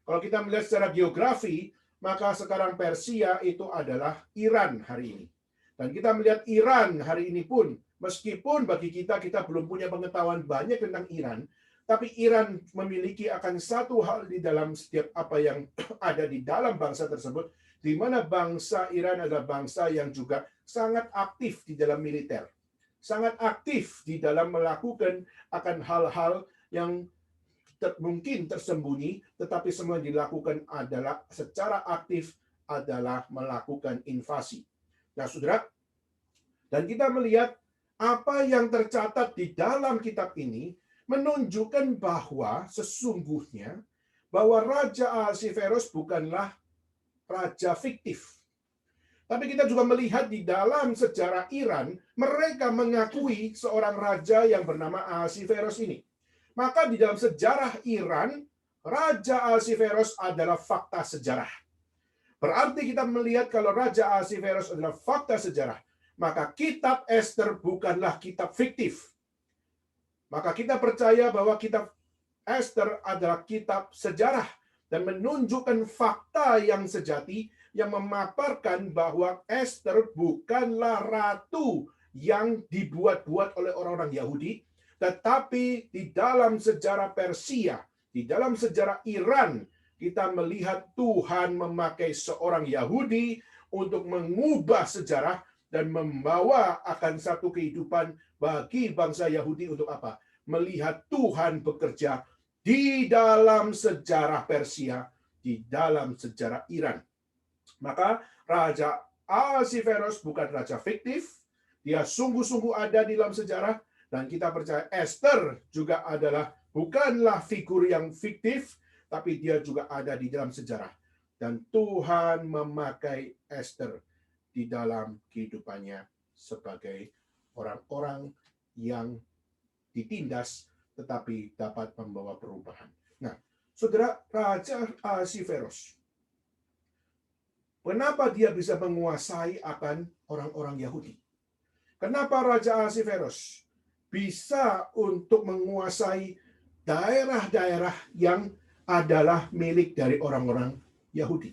Kalau kita melihat secara geografi, maka sekarang Persia itu adalah Iran hari ini. Dan kita melihat Iran hari ini pun, meskipun bagi kita belum punya pengetahuan banyak tentang Iran, tapi Iran memiliki akan satu hal di dalam setiap apa yang ada di dalam bangsa tersebut, di mana bangsa Iran adalah bangsa yang juga sangat aktif di dalam militer. Sangat aktif di dalam melakukan akan hal-hal yang mungkin tersembunyi, tetapi semua dilakukan adalah secara aktif adalah melakukan invasi. Nah, saudara, dan kita melihat apa yang tercatat di dalam kitab ini menunjukkan bahwa sesungguhnya bahwa Raja Ahasveros bukanlah raja fiktif. Tapi kita juga melihat di dalam sejarah Iran, mereka mengakui seorang raja yang bernama Ahasveros ini. Maka di dalam sejarah Iran, Raja Ahasveros adalah fakta sejarah. Berarti kita melihat kalau Raja Ahasveros adalah fakta sejarah, maka kitab Esther bukanlah kitab fiktif. Maka kita percaya bahwa kitab Esther adalah kitab sejarah dan menunjukkan fakta yang sejati yang memaparkan bahwa Esther bukanlah ratu yang dibuat-buat oleh orang-orang Yahudi, tetapi di dalam sejarah Persia, di dalam sejarah Iran, kita melihat Tuhan memakai seorang Yahudi untuk mengubah sejarah dan membawa akan satu kehidupan bagi bangsa Yahudi untuk apa? Melihat Tuhan bekerja di dalam sejarah Persia, di dalam sejarah Iran. Maka Raja Ahasveros bukan raja fiktif, dia sungguh-sungguh ada di dalam sejarah, dan kita percaya Esther juga adalah bukanlah figur yang fiktif, tapi dia juga ada di dalam sejarah. Dan Tuhan memakai Esther di dalam kehidupannya sebagai orang-orang yang ditindas tetapi dapat membawa perubahan. Nah, saudara, Raja Ahasveros, kenapa dia bisa menguasai akan orang-orang Yahudi? Kenapa Raja Ahasveros bisa untuk menguasai daerah-daerah yang adalah milik dari orang-orang Yahudi?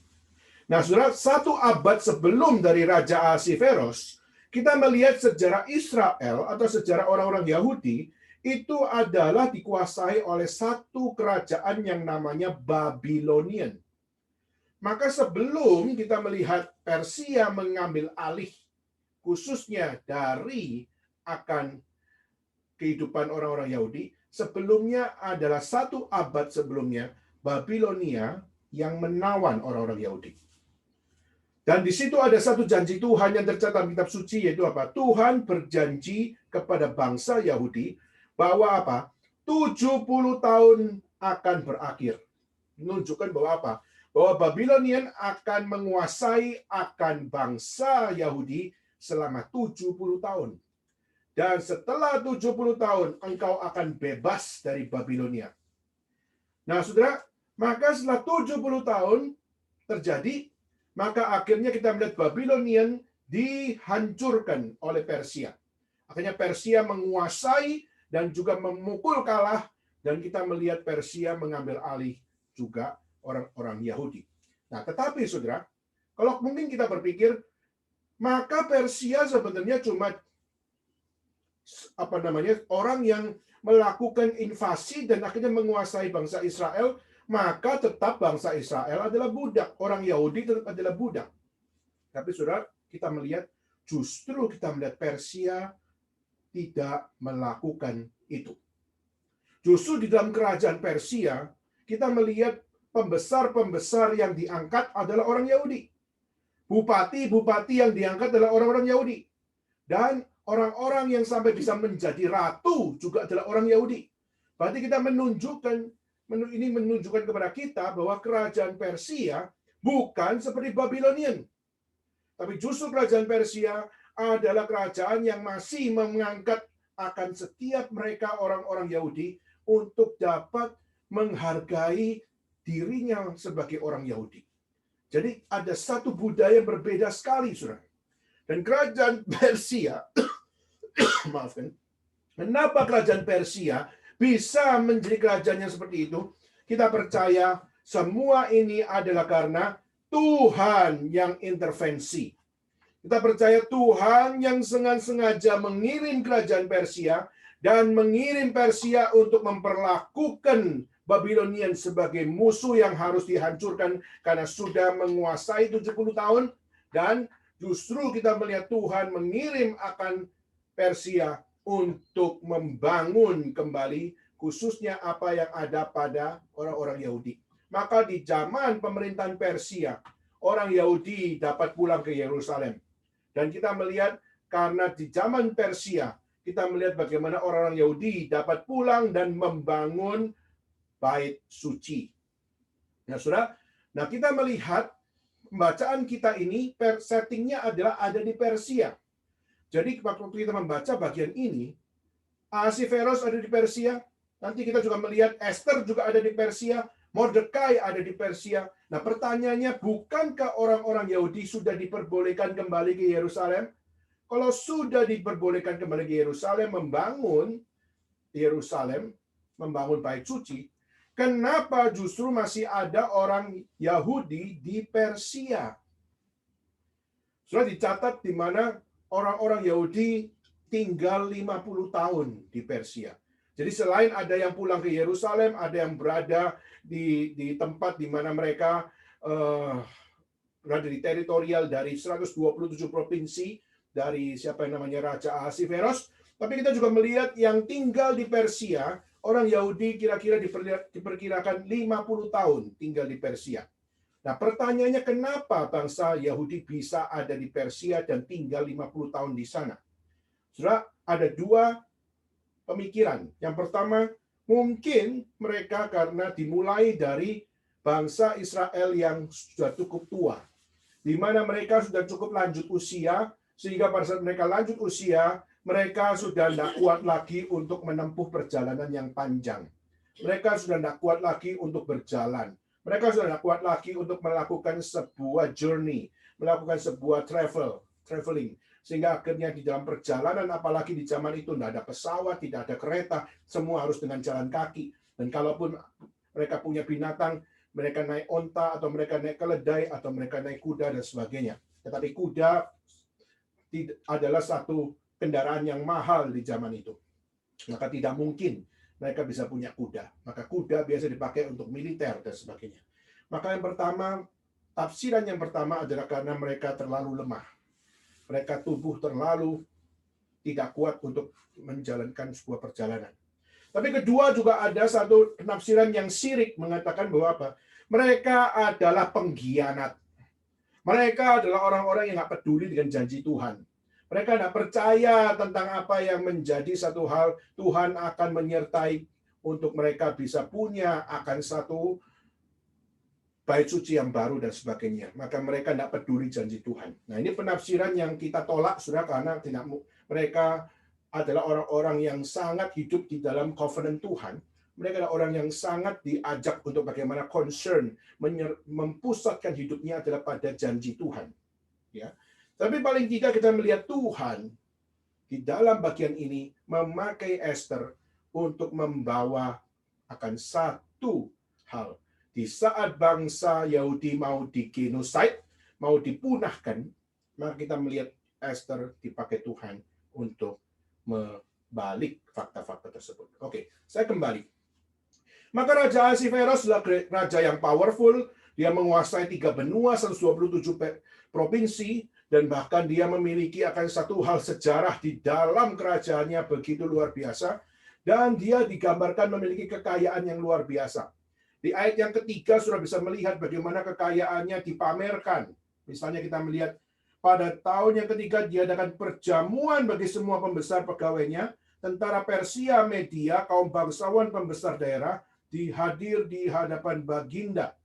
Nah, saudara, 1 abad sebelum dari Raja Ahasveros, kita melihat sejarah Israel atau sejarah orang-orang Yahudi itu adalah dikuasai oleh satu kerajaan yang namanya Babylonian. Maka sebelum kita melihat Persia mengambil alih khususnya dari akan kehidupan orang-orang Yahudi, sebelumnya adalah 1 abad sebelumnya Babilonia yang menawan orang-orang Yahudi. Dan di situ ada satu janji Tuhan yang tercatat dalam kitab suci, yaitu apa? Tuhan berjanji kepada bangsa Yahudi bahwa apa? 70 tahun akan berakhir. Menunjukkan bahwa apa? Bahwa Babylonian akan menguasai akan bangsa Yahudi selama 70 tahun. Dan setelah 70 tahun, engkau akan bebas dari Babilonia. Nah, saudara, maka setelah 70 tahun terjadi, maka akhirnya kita melihat Babylonian dihancurkan oleh Persia. Akhirnya Persia menguasai dan juga memukul kalah, dan kita melihat Persia mengambil alih juga orang-orang Yahudi. Nah, tetapi saudara, kalau mungkin kita berpikir, maka Persia sebenarnya cuma orang yang melakukan invasi dan akhirnya menguasai bangsa Israel, maka tetap bangsa Israel adalah budak, orang Yahudi tetap adalah budak. Tapi saudara, kita melihat justru kita melihat Persia tidak melakukan itu. Justru di dalam kerajaan Persia, kita melihat pembesar-pembesar yang diangkat adalah orang Yahudi. Bupati-bupati yang diangkat adalah orang-orang Yahudi. Dan orang-orang yang sampai bisa menjadi ratu juga adalah orang Yahudi. Berarti kita ini menunjukkan kepada kita bahwa kerajaan Persia bukan seperti Babylonian. Tapi justru kerajaan Persia adalah kerajaan yang masih mengangkat akan setiap mereka orang-orang Yahudi untuk dapat menghargai dirinya sebagai orang Yahudi. Jadi ada satu budaya yang berbeda sekali, saudara. Dan kerajaan Persia, maafkan, kenapa kerajaan Persia bisa menjadi kerajaan yang seperti itu? Kita percaya semua ini adalah karena Tuhan yang intervensi. Kita percaya Tuhan yang sengaja mengirim kerajaan Persia dan mengirim Persia untuk memperlakukan Babylonian sebagai musuh yang harus dihancurkan karena sudah menguasai 70 tahun. Dan justru kita melihat Tuhan mengirim akan Persia untuk membangun kembali khususnya apa yang ada pada orang-orang Yahudi. Maka di zaman pemerintahan Persia, orang Yahudi dapat pulang ke Yerusalem. Dan kita melihat karena di zaman Persia, kita melihat bagaimana orang-orang Yahudi dapat pulang dan membangun bait suci. Nah, saudara, kita melihat pembacaan kita ini, settingnya adalah ada di Persia. Jadi waktu kita membaca bagian ini, Ahasveros ada di Persia, nanti kita juga melihat Esther juga ada di Persia, Mordekai ada di Persia. Nah, pertanyaannya, bukankah orang-orang Yahudi sudah diperbolehkan kembali ke Yerusalem? Kalau sudah diperbolehkan kembali ke Yerusalem, membangun bait suci, kenapa justru masih ada orang Yahudi di Persia? Sudah dicatat di mana orang-orang Yahudi tinggal 50 tahun di Persia. Jadi selain ada yang pulang ke Yerusalem, ada yang berada di tempat di mana mereka berada di teritorial dari 127 provinsi dari siapa yang namanya Raja Ahasveros. Tapi kita juga melihat yang tinggal di Persia, orang Yahudi kira-kira diperkirakan 50 tahun tinggal di Persia. Nah, pertanyaannya kenapa bangsa Yahudi bisa ada di Persia dan tinggal 50 tahun di sana? Saudara, ada dua pemikiran. Yang pertama, mungkin mereka karena dimulai dari bangsa Israel yang sudah cukup tua, di mana mereka sudah cukup lanjut usia, sehingga pada saat mereka lanjut usia, mereka sudah tidak kuat lagi untuk menempuh perjalanan yang panjang. Mereka sudah tidak kuat lagi untuk berjalan. Mereka sudah tidak kuat lagi untuk melakukan sebuah journey, melakukan sebuah traveling. Sehingga akhirnya di dalam perjalanan, apalagi di zaman itu tidak ada pesawat, tidak ada kereta, semua harus dengan jalan kaki. Dan kalaupun mereka punya binatang, mereka naik onta, atau mereka naik keledai, atau mereka naik kuda, dan sebagainya. Tetapi kuda adalah satu kendaraan yang mahal di zaman itu. Maka tidak mungkin mereka bisa punya kuda. Maka kuda biasa dipakai untuk militer dan sebagainya. Maka yang pertama, tafsiran yang pertama adalah karena mereka terlalu lemah. Mereka tubuh terlalu tidak kuat untuk menjalankan sebuah perjalanan. Tapi kedua juga ada satu penafsiran yang syirik mengatakan bahwa apa? Mereka adalah pengkhianat. Mereka adalah orang-orang yang nggak peduli dengan janji Tuhan. Mereka tidak percaya tentang apa yang menjadi satu hal Tuhan akan menyertai untuk mereka bisa punya akan satu bait suci yang baru dan sebagainya. Maka mereka tidak peduli janji Tuhan. Nah, ini penafsiran yang kita tolak, saudara, karena mereka adalah orang-orang yang sangat hidup di dalam covenant Tuhan. Mereka adalah orang yang sangat diajak untuk bagaimana concern, mempusatkan hidupnya adalah pada janji Tuhan. Ya, tapi paling tidak kita melihat Tuhan di dalam bagian ini memakai Esther untuk membawa akan satu hal. Di saat bangsa Yahudi mau digenosid, mau dipunahkan, maka kita melihat Esther dipakai Tuhan untuk membalik fakta-fakta tersebut. Oke, saya kembali. Maka Raja Ahasveros adalah raja yang powerful, dia menguasai 3 benua, 127 provinsi, dan bahkan dia memiliki akan satu hal sejarah di dalam kerajaannya begitu luar biasa, dan dia digambarkan memiliki kekayaan yang luar biasa. Di ayat yang ketiga sudah bisa melihat bagaimana kekayaannya dipamerkan. Misalnya kita melihat pada tahun yang ketiga diadakan perjamuan bagi semua pembesar pegawainya, tentara Persia, Media, kaum bangsawan pembesar daerah, dihadir di hadapan Baginda.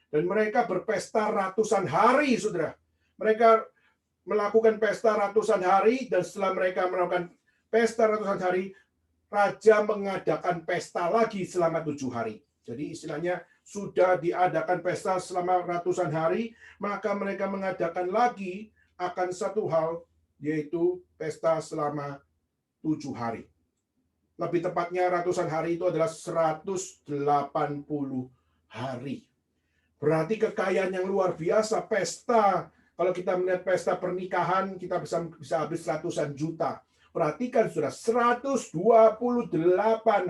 Dan mereka berpesta ratusan hari, saudara. Mereka melakukan pesta ratusan hari, dan setelah mereka melakukan pesta ratusan hari, Raja mengadakan pesta lagi selama 7 hari. Jadi istilahnya sudah diadakan pesta selama ratusan hari, maka mereka mengadakan lagi akan satu hal, yaitu pesta selama 7 hari. Lebih tepatnya ratusan hari itu adalah 180 hari. Berarti kekayaan yang luar biasa, pesta. Kalau kita melihat pesta pernikahan, kita bisa habis ratusan juta. Perhatikan sudah 128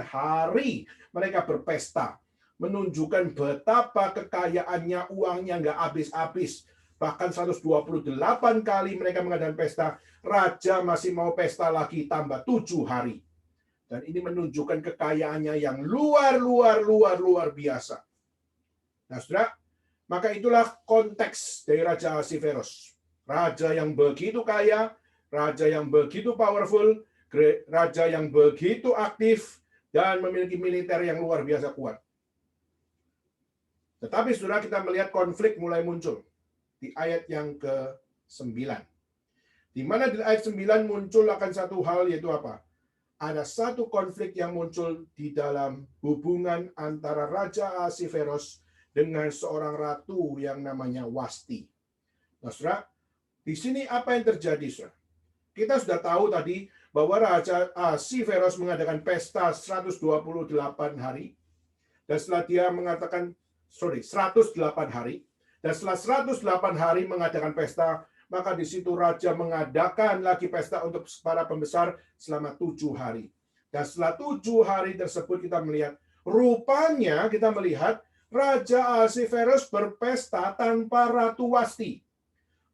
hari mereka berpesta. Menunjukkan betapa kekayaannya, uangnya nggak habis-habis. Bahkan 128 kali mereka mengadakan pesta, Raja masih mau pesta lagi tambah 7 hari. Dan ini menunjukkan kekayaannya yang luar biasa. Nah, saudara, maka itulah konteks dari Raja Ahasveros. Raja yang begitu kaya, raja yang begitu powerful, raja yang begitu aktif, dan memiliki militer yang luar biasa kuat. Tetapi saudara, kita melihat konflik mulai muncul di ayat yang ke-9. Di mana di ayat 9 muncul akan satu hal, yaitu apa? Ada satu konflik yang muncul di dalam hubungan antara Raja Ahasveros dengan seorang ratu yang namanya Wasti. Nah, saudara, di sini apa yang terjadi, saudara? Kita sudah tahu tadi bahwa Raja Ahasveros mengadakan pesta 128 hari. Dan setelah dia mengatakan, 108 hari. Dan setelah 108 hari mengadakan pesta, maka di situ Raja mengadakan lagi pesta untuk para pembesar selama 7 hari. Dan setelah 7 hari tersebut kita melihat, rupanya kita melihat Raja Ahasveros berpesta tanpa Ratu Wasti.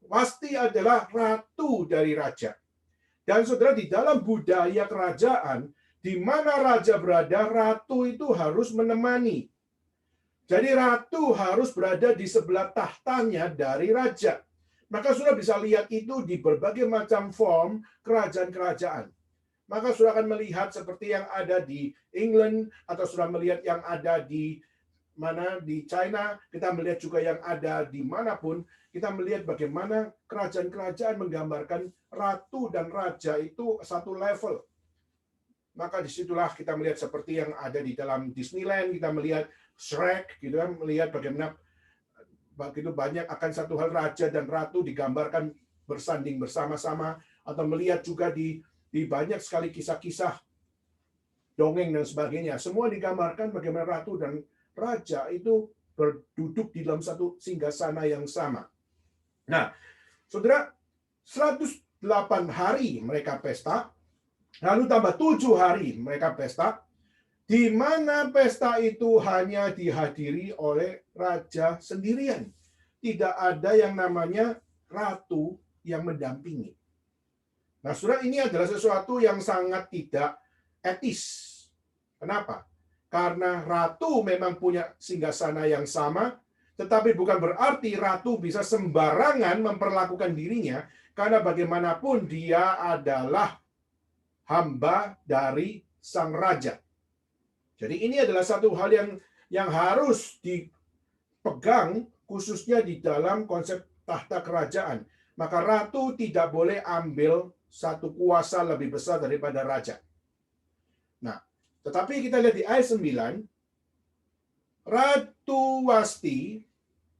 Wasti adalah ratu dari raja. Dan saudara, di dalam budaya kerajaan, di mana raja berada, ratu itu harus menemani. Jadi ratu harus berada di sebelah tahtanya dari raja. Maka sudah bisa lihat itu di berbagai macam form kerajaan-kerajaan. Maka sudah akan melihat seperti yang ada di England, atau sudah melihat yang ada di mana di China, kita melihat juga yang ada di manapun, kita melihat bagaimana kerajaan-kerajaan menggambarkan ratu dan raja itu satu level. Maka disitulah kita melihat seperti yang ada di dalam Disneyland, kita melihat Shrek, gitu kan, melihat bagaimana begitu banyak akan satu hal raja dan ratu digambarkan bersanding bersama-sama, atau melihat juga di banyak sekali kisah-kisah dongeng dan sebagainya. Semua digambarkan bagaimana ratu dan raja itu berduduk di dalam satu singgasana yang sama. Nah, saudara, 108 hari mereka pesta, lalu tambah 7 hari mereka pesta, di mana pesta itu hanya dihadiri oleh raja sendirian. Tidak ada yang namanya ratu yang mendampingi. Nah, saudara, ini adalah sesuatu yang sangat tidak etis. Kenapa? Karena ratu memang punya singgasana yang sama, tetapi bukan berarti ratu bisa sembarangan memperlakukan dirinya, karena bagaimanapun dia adalah hamba dari sang raja. Jadi ini adalah satu hal yang harus dipegang khususnya di dalam konsep tahta kerajaan. Maka ratu tidak boleh ambil satu kuasa lebih besar daripada raja. Nah, tetapi kita lihat di ayat 9, Ratu Wasti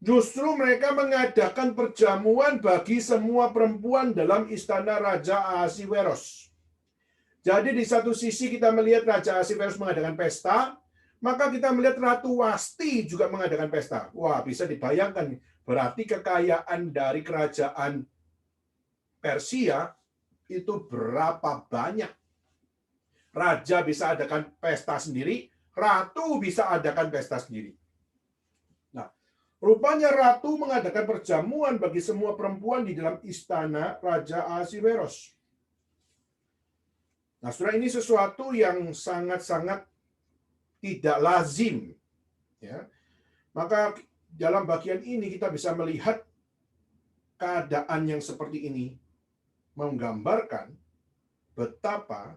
justru mereka mengadakan perjamuan bagi semua perempuan dalam istana Raja Ahasiweros. Jadi di satu sisi kita melihat Raja Ahasiweros mengadakan pesta, maka kita melihat Ratu Wasti juga mengadakan pesta. Wah, bisa dibayangkan, berarti kekayaan dari kerajaan Persia itu berapa banyak. Raja bisa adakan pesta sendiri, ratu bisa adakan pesta sendiri. Nah, rupanya ratu mengadakan perjamuan bagi semua perempuan di dalam istana Raja Ahasiweros. Nah, saudara, ini sesuatu yang sangat-sangat tidak lazim. Ya. Maka dalam bagian ini kita bisa melihat keadaan yang seperti ini menggambarkan betapa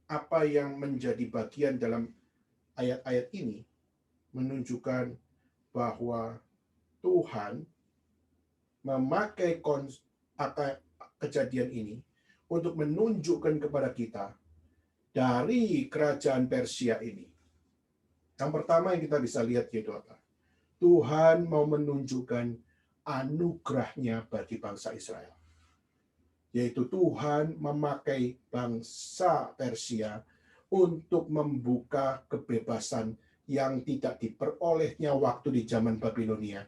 apa yang menjadi bagian dalam ayat-ayat ini menunjukkan bahwa Tuhan memakai kejadian ini untuk menunjukkan kepada kita dari kerajaan Persia ini. Yang pertama yang kita bisa lihat yaitu apa? Tuhan mau menunjukkan anugerahnya bagi bangsa Israel. Yaitu Tuhan memakai bangsa Persia untuk membuka kebebasan yang tidak diperolehnya waktu di zaman Babilonia,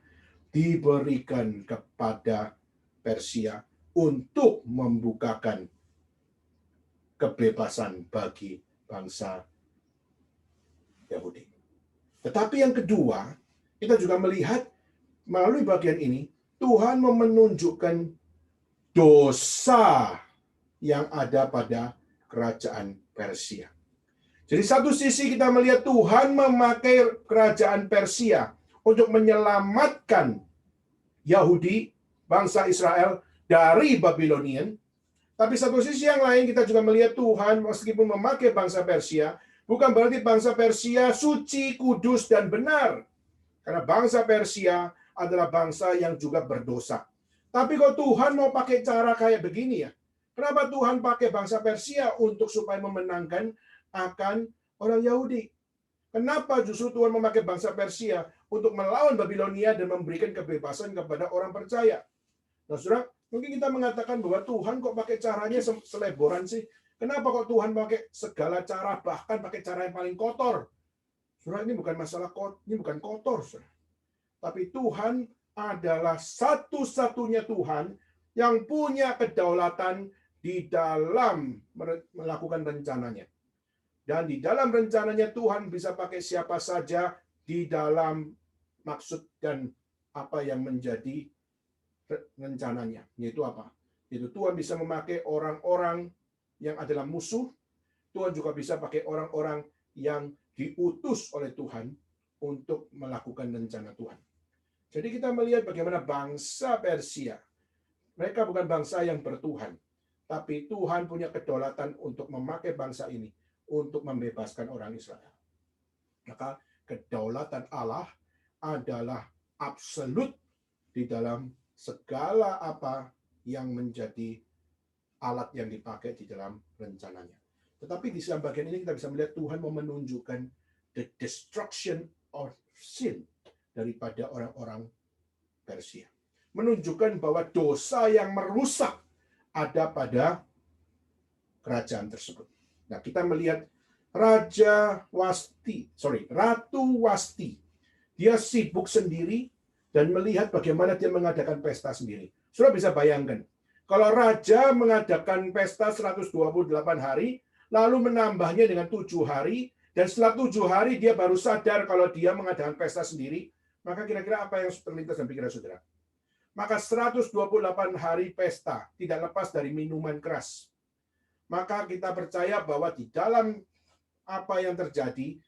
diberikan kepada Persia untuk membukakan kebebasan bagi bangsa Yahudi. Tetapi yang kedua, kita juga melihat melalui bagian ini, Tuhan mau menunjukkan dosa yang ada pada kerajaan Persia. Jadi satu sisi kita melihat Tuhan memakai kerajaan Persia untuk menyelamatkan Yahudi, bangsa Israel dari Babylonian. Tapi satu sisi yang lain kita juga melihat Tuhan meskipun memakai bangsa Persia, bukan berarti bangsa Persia suci, kudus, dan benar. Karena bangsa Persia adalah bangsa yang juga berdosa. Tapi kalau Tuhan mau pakai cara kayak begini ya, kenapa Tuhan pakai bangsa Persia untuk supaya memenangkan akan orang Yahudi? Kenapa justru Tuhan memakai bangsa Persia untuk melawan Babilonia dan memberikan kebebasan kepada orang percaya? Nah, saudara, mungkin kita mengatakan bahwa Tuhan kok pakai caranya seleboran sih? Kenapa kok Tuhan pakai segala cara, bahkan pakai cara yang paling kotor? Saudara, ini bukan masalah ini bukan kotor, saudara. Tapi Tuhan adalah satu-satunya Tuhan yang punya kedaulatan di dalam melakukan rencananya. Dan di dalam rencananya Tuhan bisa pakai siapa saja di dalam maksud dan apa yang menjadi rencananya. Yaitu apa? Yaitu Tuhan bisa memakai orang-orang yang adalah musuh. Tuhan juga bisa pakai orang-orang yang diutus oleh Tuhan untuk melakukan rencana Tuhan. Jadi kita melihat bagaimana bangsa Persia, mereka bukan bangsa yang bertuhan, tapi Tuhan punya kedaulatan untuk memakai bangsa ini untuk membebaskan orang Israel. Maka kedaulatan Allah adalah absolut di dalam segala apa yang menjadi alat yang dipakai di dalam rencananya. Tetapi di dalam bagian ini kita bisa melihat Tuhan mau menunjukkan the destruction of sin daripada orang-orang Persia. Menunjukkan bahwa dosa yang merusak ada pada kerajaan tersebut. Nah, kita melihat Ratu Wasti. Dia sibuk sendiri dan melihat bagaimana dia mengadakan pesta sendiri. Sudah bisa bayangkan, kalau raja mengadakan pesta 128 hari, lalu menambahnya dengan 7 hari, dan setelah 7 hari dia baru sadar kalau dia mengadakan pesta sendiri, maka kira-kira apa yang terlintas dalam pikiran saudara? Maka 128 hari pesta tidak lepas dari minuman keras. Maka kita percaya bahwa di dalam apa yang terjadi,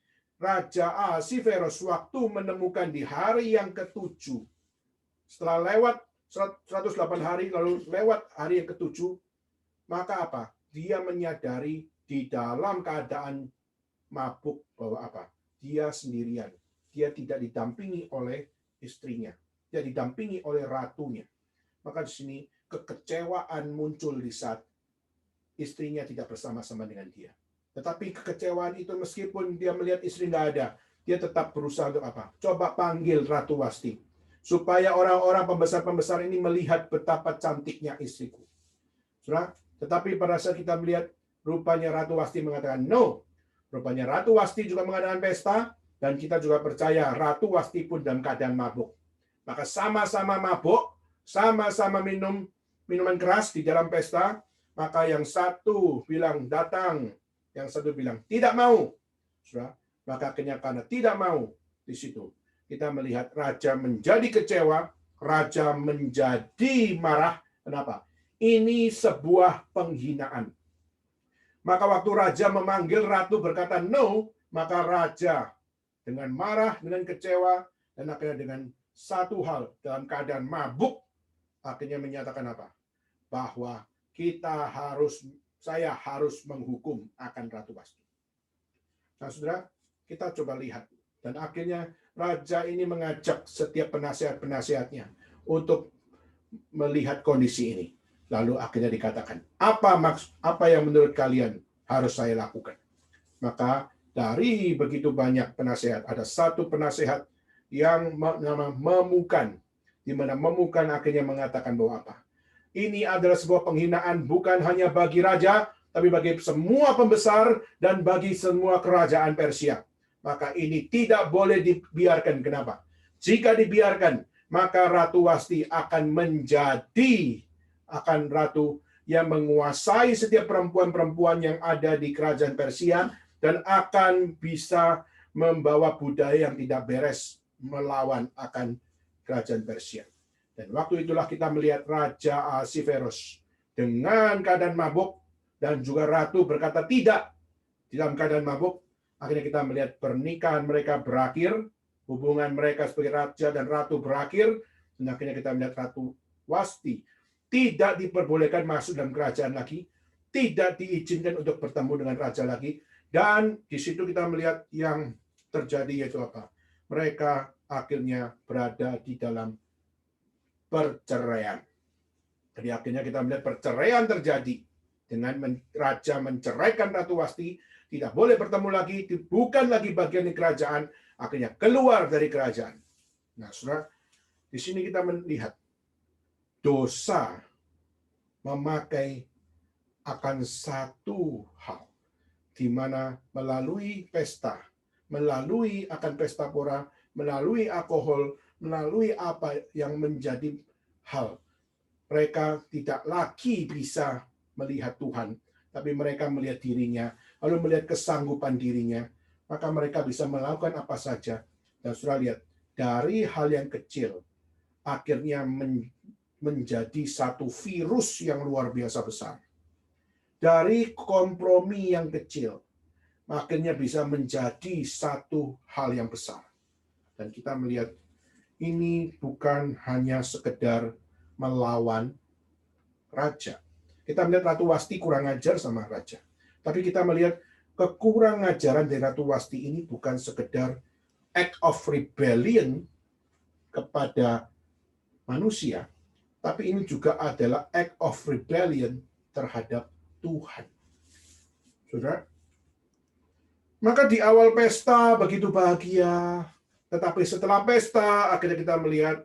Raja Ahasiveros waktu menemukan di hari yang ke-7, setelah lewat 108 hari, lalu lewat hari yang ke-7, maka apa? Dia menyadari di dalam keadaan mabuk bahwa apa? Dia sendirian. Dia tidak didampingi oleh istrinya. Dia didampingi oleh ratunya. Maka di sini kekecewaan muncul di saat istrinya tidak bersama-sama dengan dia. Tetapi kekecewaan itu meskipun dia melihat istri nggak ada, dia tetap berusaha untuk apa? Coba panggil Ratu Wasti. Supaya orang-orang pembesar-pembesar ini melihat betapa cantiknya istriku. Saudara, tetapi pada saat kita melihat rupanya Ratu Wasti mengatakan no. Rupanya Ratu Wasti juga mengadakan pesta, dan kita juga percaya Ratu Wasti pun dalam keadaan mabuk. Maka sama-sama mabuk, sama-sama minum minuman keras di dalam pesta, maka yang satu bilang datang, yang satu bilang tidak mau. Saudara, maka akhirnya karena tidak mau di situ, kita melihat raja menjadi kecewa, raja menjadi marah. Kenapa? Ini sebuah penghinaan. Maka waktu raja memanggil ratu berkata no, maka raja dengan marah, dengan kecewa, dan akhirnya dengan satu hal, dalam keadaan mabuk, akhirnya menyatakan apa? Bahwa saya harus menghukum akan Ratu Wasti. Nah, saudara, kita coba lihat. Dan akhirnya raja ini mengajak setiap penasihat-penasihatnya untuk melihat kondisi ini. Lalu akhirnya dikatakan, apa yang menurut kalian harus saya lakukan? Maka dari begitu banyak penasehat, ada satu penasehat yang memukan, di mana memukan akhirnya mengatakan bahwa apa? Ini adalah sebuah penghinaan bukan hanya bagi raja, tapi bagi semua pembesar dan bagi semua kerajaan Persia. Maka ini tidak boleh dibiarkan. Kenapa? Jika dibiarkan, maka Ratu Wasti akan menjadi ratu yang menguasai setiap perempuan-perempuan yang ada di kerajaan Persia, dan akan bisa membawa budaya yang tidak beres melawan akan kerajaan Persia. Dan waktu itulah kita melihat Raja Ahasveros dengan keadaan mabuk, dan juga ratu berkata tidak. Dalam keadaan mabuk, akhirnya kita melihat pernikahan mereka berakhir, hubungan mereka sebagai raja dan ratu berakhir, dan akhirnya kita melihat Ratu Wasti tidak diperbolehkan masuk dalam kerajaan lagi, tidak diizinkan untuk bertemu dengan raja lagi, dan di situ kita melihat yang terjadi yaitu apa? Mereka akhirnya berada di dalam perceraian. Jadi akhirnya kita melihat perceraian terjadi dengan raja menceraikan Ratu Wasti, tidak boleh bertemu lagi, bukan lagi bagian dari kerajaan, akhirnya keluar dari kerajaan. Nah, saudara, di sini kita melihat dosa memakai akan satu hal, di mana melalui pesta, melalui akan pesta pora, melalui alkohol, melalui apa yang menjadi hal, mereka tidak lagi bisa melihat Tuhan, tapi mereka melihat dirinya, lalu melihat kesanggupan dirinya, maka mereka bisa melakukan apa saja. Dan saudara lihat, dari hal yang kecil, akhirnya menjadi satu virus yang luar biasa besar. Dari kompromi yang kecil, akhirnya bisa menjadi satu hal yang besar. Dan kita melihat ini bukan hanya sekedar melawan raja. Kita melihat Ratu Wasti kurang ajar sama raja. Tapi kita melihat kekurang ajaran dari Ratu Wasti ini bukan sekedar act of rebellion kepada manusia, tapi ini juga adalah act of rebellion terhadap Tuhan. Saudara, maka di awal pesta begitu bahagia, tetapi setelah pesta akhirnya kita melihat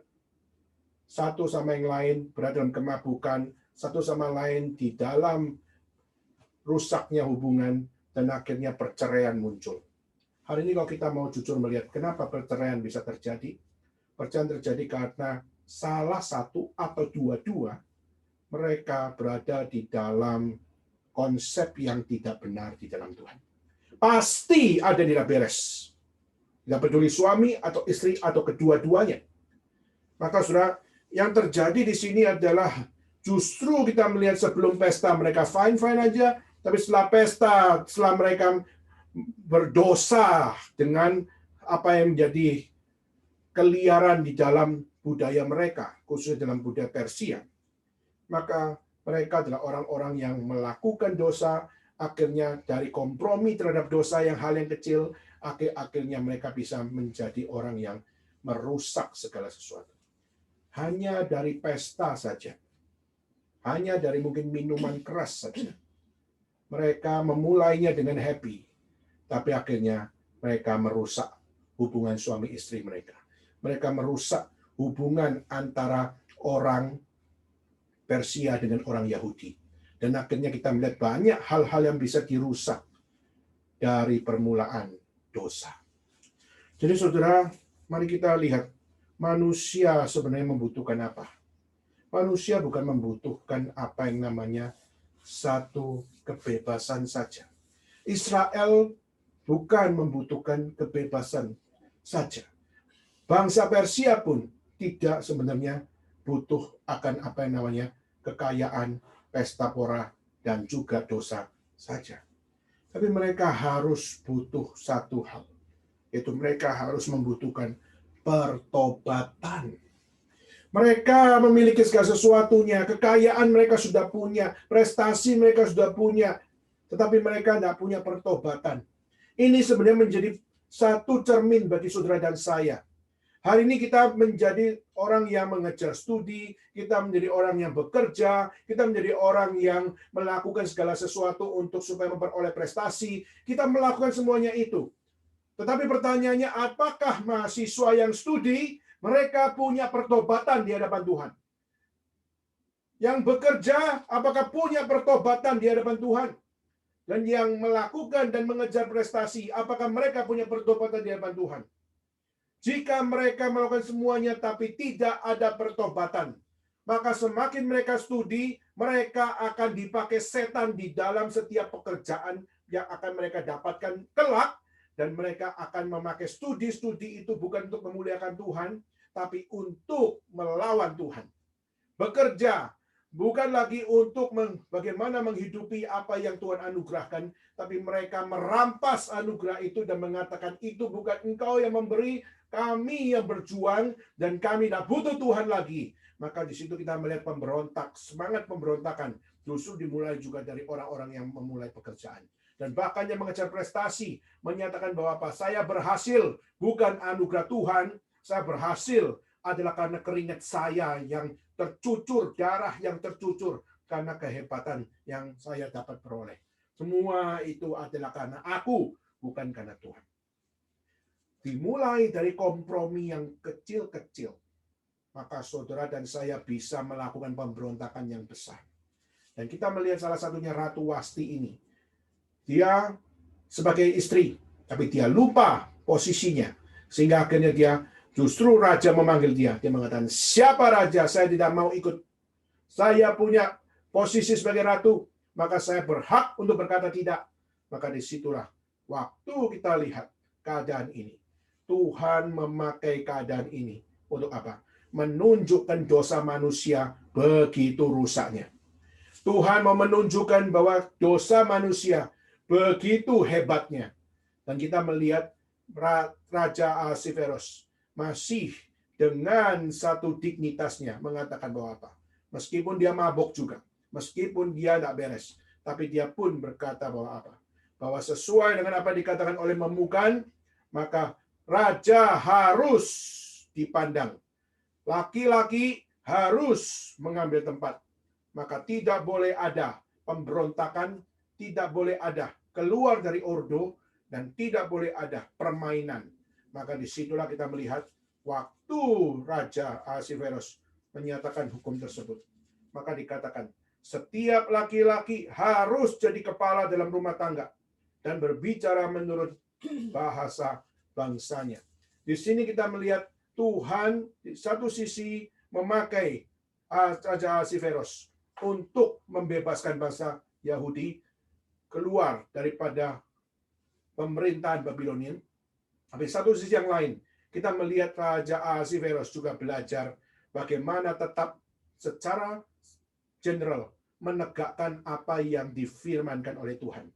satu sama yang lain berada dalam kemabukan, satu sama lain di dalam rusaknya hubungan, dan akhirnya perceraian muncul. Hari ini kalau kita mau jujur melihat kenapa perceraian bisa terjadi, perceraian terjadi karena salah satu atau dua-dua mereka berada di dalam konsep yang tidak benar di dalam Tuhan. Pasti ada yang tidak beres. Tidak peduli suami atau istri atau kedua-duanya. Maka saudara, yang terjadi di sini adalah justru kita melihat sebelum pesta mereka fine-fine aja, tapi setelah pesta, setelah mereka berdosa dengan apa yang menjadi keliaran di dalam budaya mereka, khususnya dalam budaya Persia, maka mereka adalah orang-orang yang melakukan dosa, akhirnya dari kompromi terhadap dosa yang hal yang kecil, akhirnya mereka bisa menjadi orang yang merusak segala sesuatu. Hanya dari pesta saja, hanya dari mungkin minuman keras saja, mereka memulainya dengan happy, tapi akhirnya mereka merusak hubungan suami istri mereka. Mereka merusak hubungan antara orang Persia dengan orang Yahudi. Dan akhirnya kita melihat banyak hal-hal yang bisa dirusak dari permulaan dosa. Jadi saudara, mari kita lihat manusia sebenarnya membutuhkan apa. Manusia bukan membutuhkan apa yang namanya satu kebebasan saja. Israel bukan membutuhkan kebebasan saja. Bangsa Persia pun tidak sebenarnya butuh akan apa yang namanya kekayaan, pesta pora, dan juga dosa saja. Tapi mereka harus butuh satu hal, yaitu mereka harus membutuhkan pertobatan. Mereka memiliki segala sesuatunya, kekayaan mereka sudah punya, prestasi mereka sudah punya, tetapi mereka tidak punya pertobatan. Ini sebenarnya menjadi satu cermin bagi saudara dan saya. Hari ini kita menjadi orang yang mengejar studi, kita menjadi orang yang bekerja, kita menjadi orang yang melakukan segala sesuatu untuk supaya memperoleh prestasi. Kita melakukan semuanya itu. Tetapi pertanyaannya, apakah mahasiswa yang studi, mereka punya pertobatan di hadapan Tuhan? Yang bekerja, apakah punya pertobatan di hadapan Tuhan? Dan yang melakukan dan mengejar prestasi, apakah mereka punya pertobatan di hadapan Tuhan? Jika mereka melakukan semuanya tapi tidak ada pertobatan, maka semakin mereka studi, mereka akan dipakai setan di dalam setiap pekerjaan yang akan mereka dapatkan kelak, dan mereka akan memakai studi-studi itu bukan untuk memuliakan Tuhan, tapi untuk melawan Tuhan. Bekerja bukan lagi untuk bagaimana menghidupi apa yang Tuhan anugerahkan, tapi mereka merampas anugerah itu dan mengatakan itu bukan engkau yang memberi, kami yang berjuang, dan kami tidak butuh Tuhan lagi. Maka di situ kita melihat pemberontak, semangat pemberontakan justru dimulai juga dari orang-orang yang memulai pekerjaan. Dan bahkan yang mengejar prestasi, menyatakan bahwa apa? Saya berhasil, bukan anugerah Tuhan, saya berhasil adalah karena keringat saya yang tercucur, darah yang tercucur, karena kehebatan yang saya dapat peroleh. Semua itu adalah karena aku, bukan karena Tuhan. Dimulai dari kompromi yang kecil-kecil, maka saudara dan saya bisa melakukan pemberontakan yang besar. Dan kita melihat salah satunya Ratu Wasti ini. Dia sebagai istri, tapi dia lupa posisinya. Sehingga akhirnya dia, justru raja memanggil dia. Dia mengatakan, siapa raja? Saya tidak mau ikut. Saya punya posisi sebagai ratu, maka saya berhak untuk berkata tidak. Maka disitulah waktu kita lihat keadaan ini. Tuhan memakai keadaan ini untuk apa? Menunjukkan dosa manusia begitu rusaknya. Tuhan mau menunjukkan bahwa dosa manusia begitu hebatnya. Dan kita melihat Raja Ahasveros masih dengan satu dignitasnya mengatakan bahwa apa? Meskipun dia mabuk juga, meskipun dia tidak beres, tapi dia pun berkata bahwa apa? Bahwa sesuai dengan apa dikatakan oleh Memukan, maka raja harus dipandang. Laki-laki harus mengambil tempat. Maka tidak boleh ada pemberontakan, tidak boleh ada keluar dari ordo, dan tidak boleh ada permainan. Maka disitulah kita melihat waktu Raja Ahasveros menyatakan hukum tersebut. Maka dikatakan, setiap laki-laki harus jadi kepala dalam rumah tangga dan berbicara menurut bahasa bangsanya. Di sini kita melihat Tuhan di satu sisi memakai Raja Ahasveros untuk membebaskan bangsa Yahudi keluar daripada pemerintahan Babilonia. Tapi satu sisi yang lain, kita melihat Raja Ahasveros juga belajar bagaimana tetap secara general menegakkan apa yang difirmankan oleh Tuhan.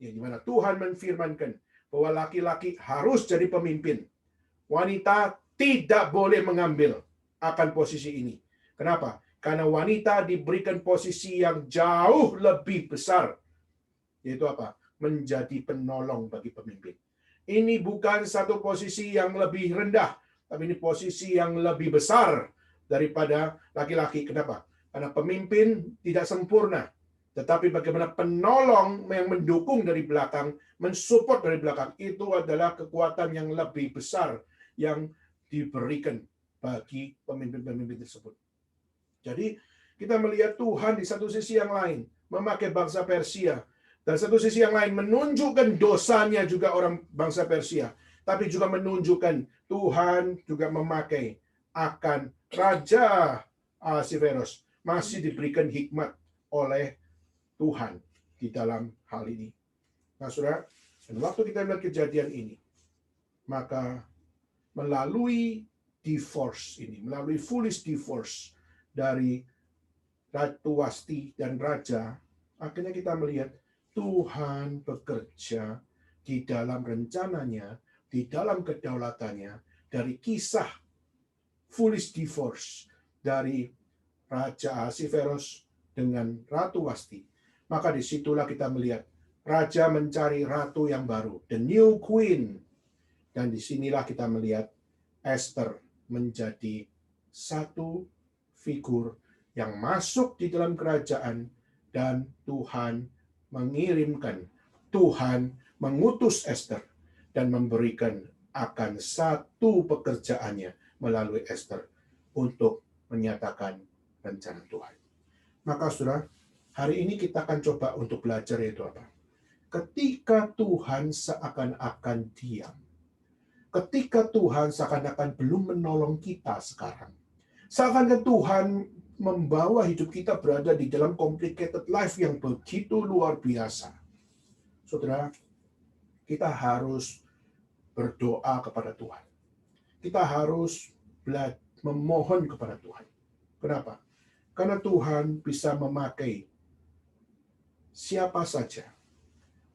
Yang dimana Tuhan menfirmankan bahwa laki-laki harus jadi pemimpin. Wanita tidak boleh mengambil akan posisi ini. Kenapa? Karena wanita diberikan posisi yang jauh lebih besar, yaitu apa? Menjadi penolong bagi pemimpin. Ini bukan satu posisi yang lebih rendah, tapi ini posisi yang lebih besar daripada laki-laki. Kenapa? Karena pemimpin tidak sempurna, tetapi bagaimana penolong yang mendukung dari belakang, mensupport dari belakang, itu adalah kekuatan yang lebih besar yang diberikan bagi pemimpin-pemimpin tersebut. Jadi kita melihat Tuhan di satu sisi yang lain memakai bangsa Persia, dan satu sisi yang lain menunjukkan dosanya juga orang bangsa Persia, tapi juga menunjukkan Tuhan juga memakai akan Raja Ahasveros, masih diberikan hikmat oleh Tuhan di dalam hal ini. Nah, saudara, dan waktu kita melihat kejadian ini, maka melalui divorce ini, melalui foolish divorce dari Ratu Wasti dan Raja, akhirnya kita melihat Tuhan bekerja di dalam rencananya, di dalam kedaulatannya, dari kisah foolish divorce dari Raja Ahasveros dengan Ratu Wasti. Maka disitulah kita melihat Raja mencari ratu yang baru, the new queen. Dan disinilah kita melihat Esther menjadi satu figur yang masuk di dalam kerajaan, dan Tuhan mengirimkan, Tuhan mengutus Esther dan memberikan akan satu pekerjaannya melalui Esther untuk menyatakan rencana Tuhan. Maka saudara, hari ini kita akan coba untuk belajar yaitu apa? Ketika Tuhan seakan-akan diam, ketika Tuhan seakan-akan belum menolong kita sekarang, seakan-akan Tuhan membawa hidup kita berada di dalam complicated life yang begitu luar biasa. Saudara, kita harus berdoa kepada Tuhan. Kita harus memohon kepada Tuhan. Kenapa? Karena Tuhan bisa memakai siapa saja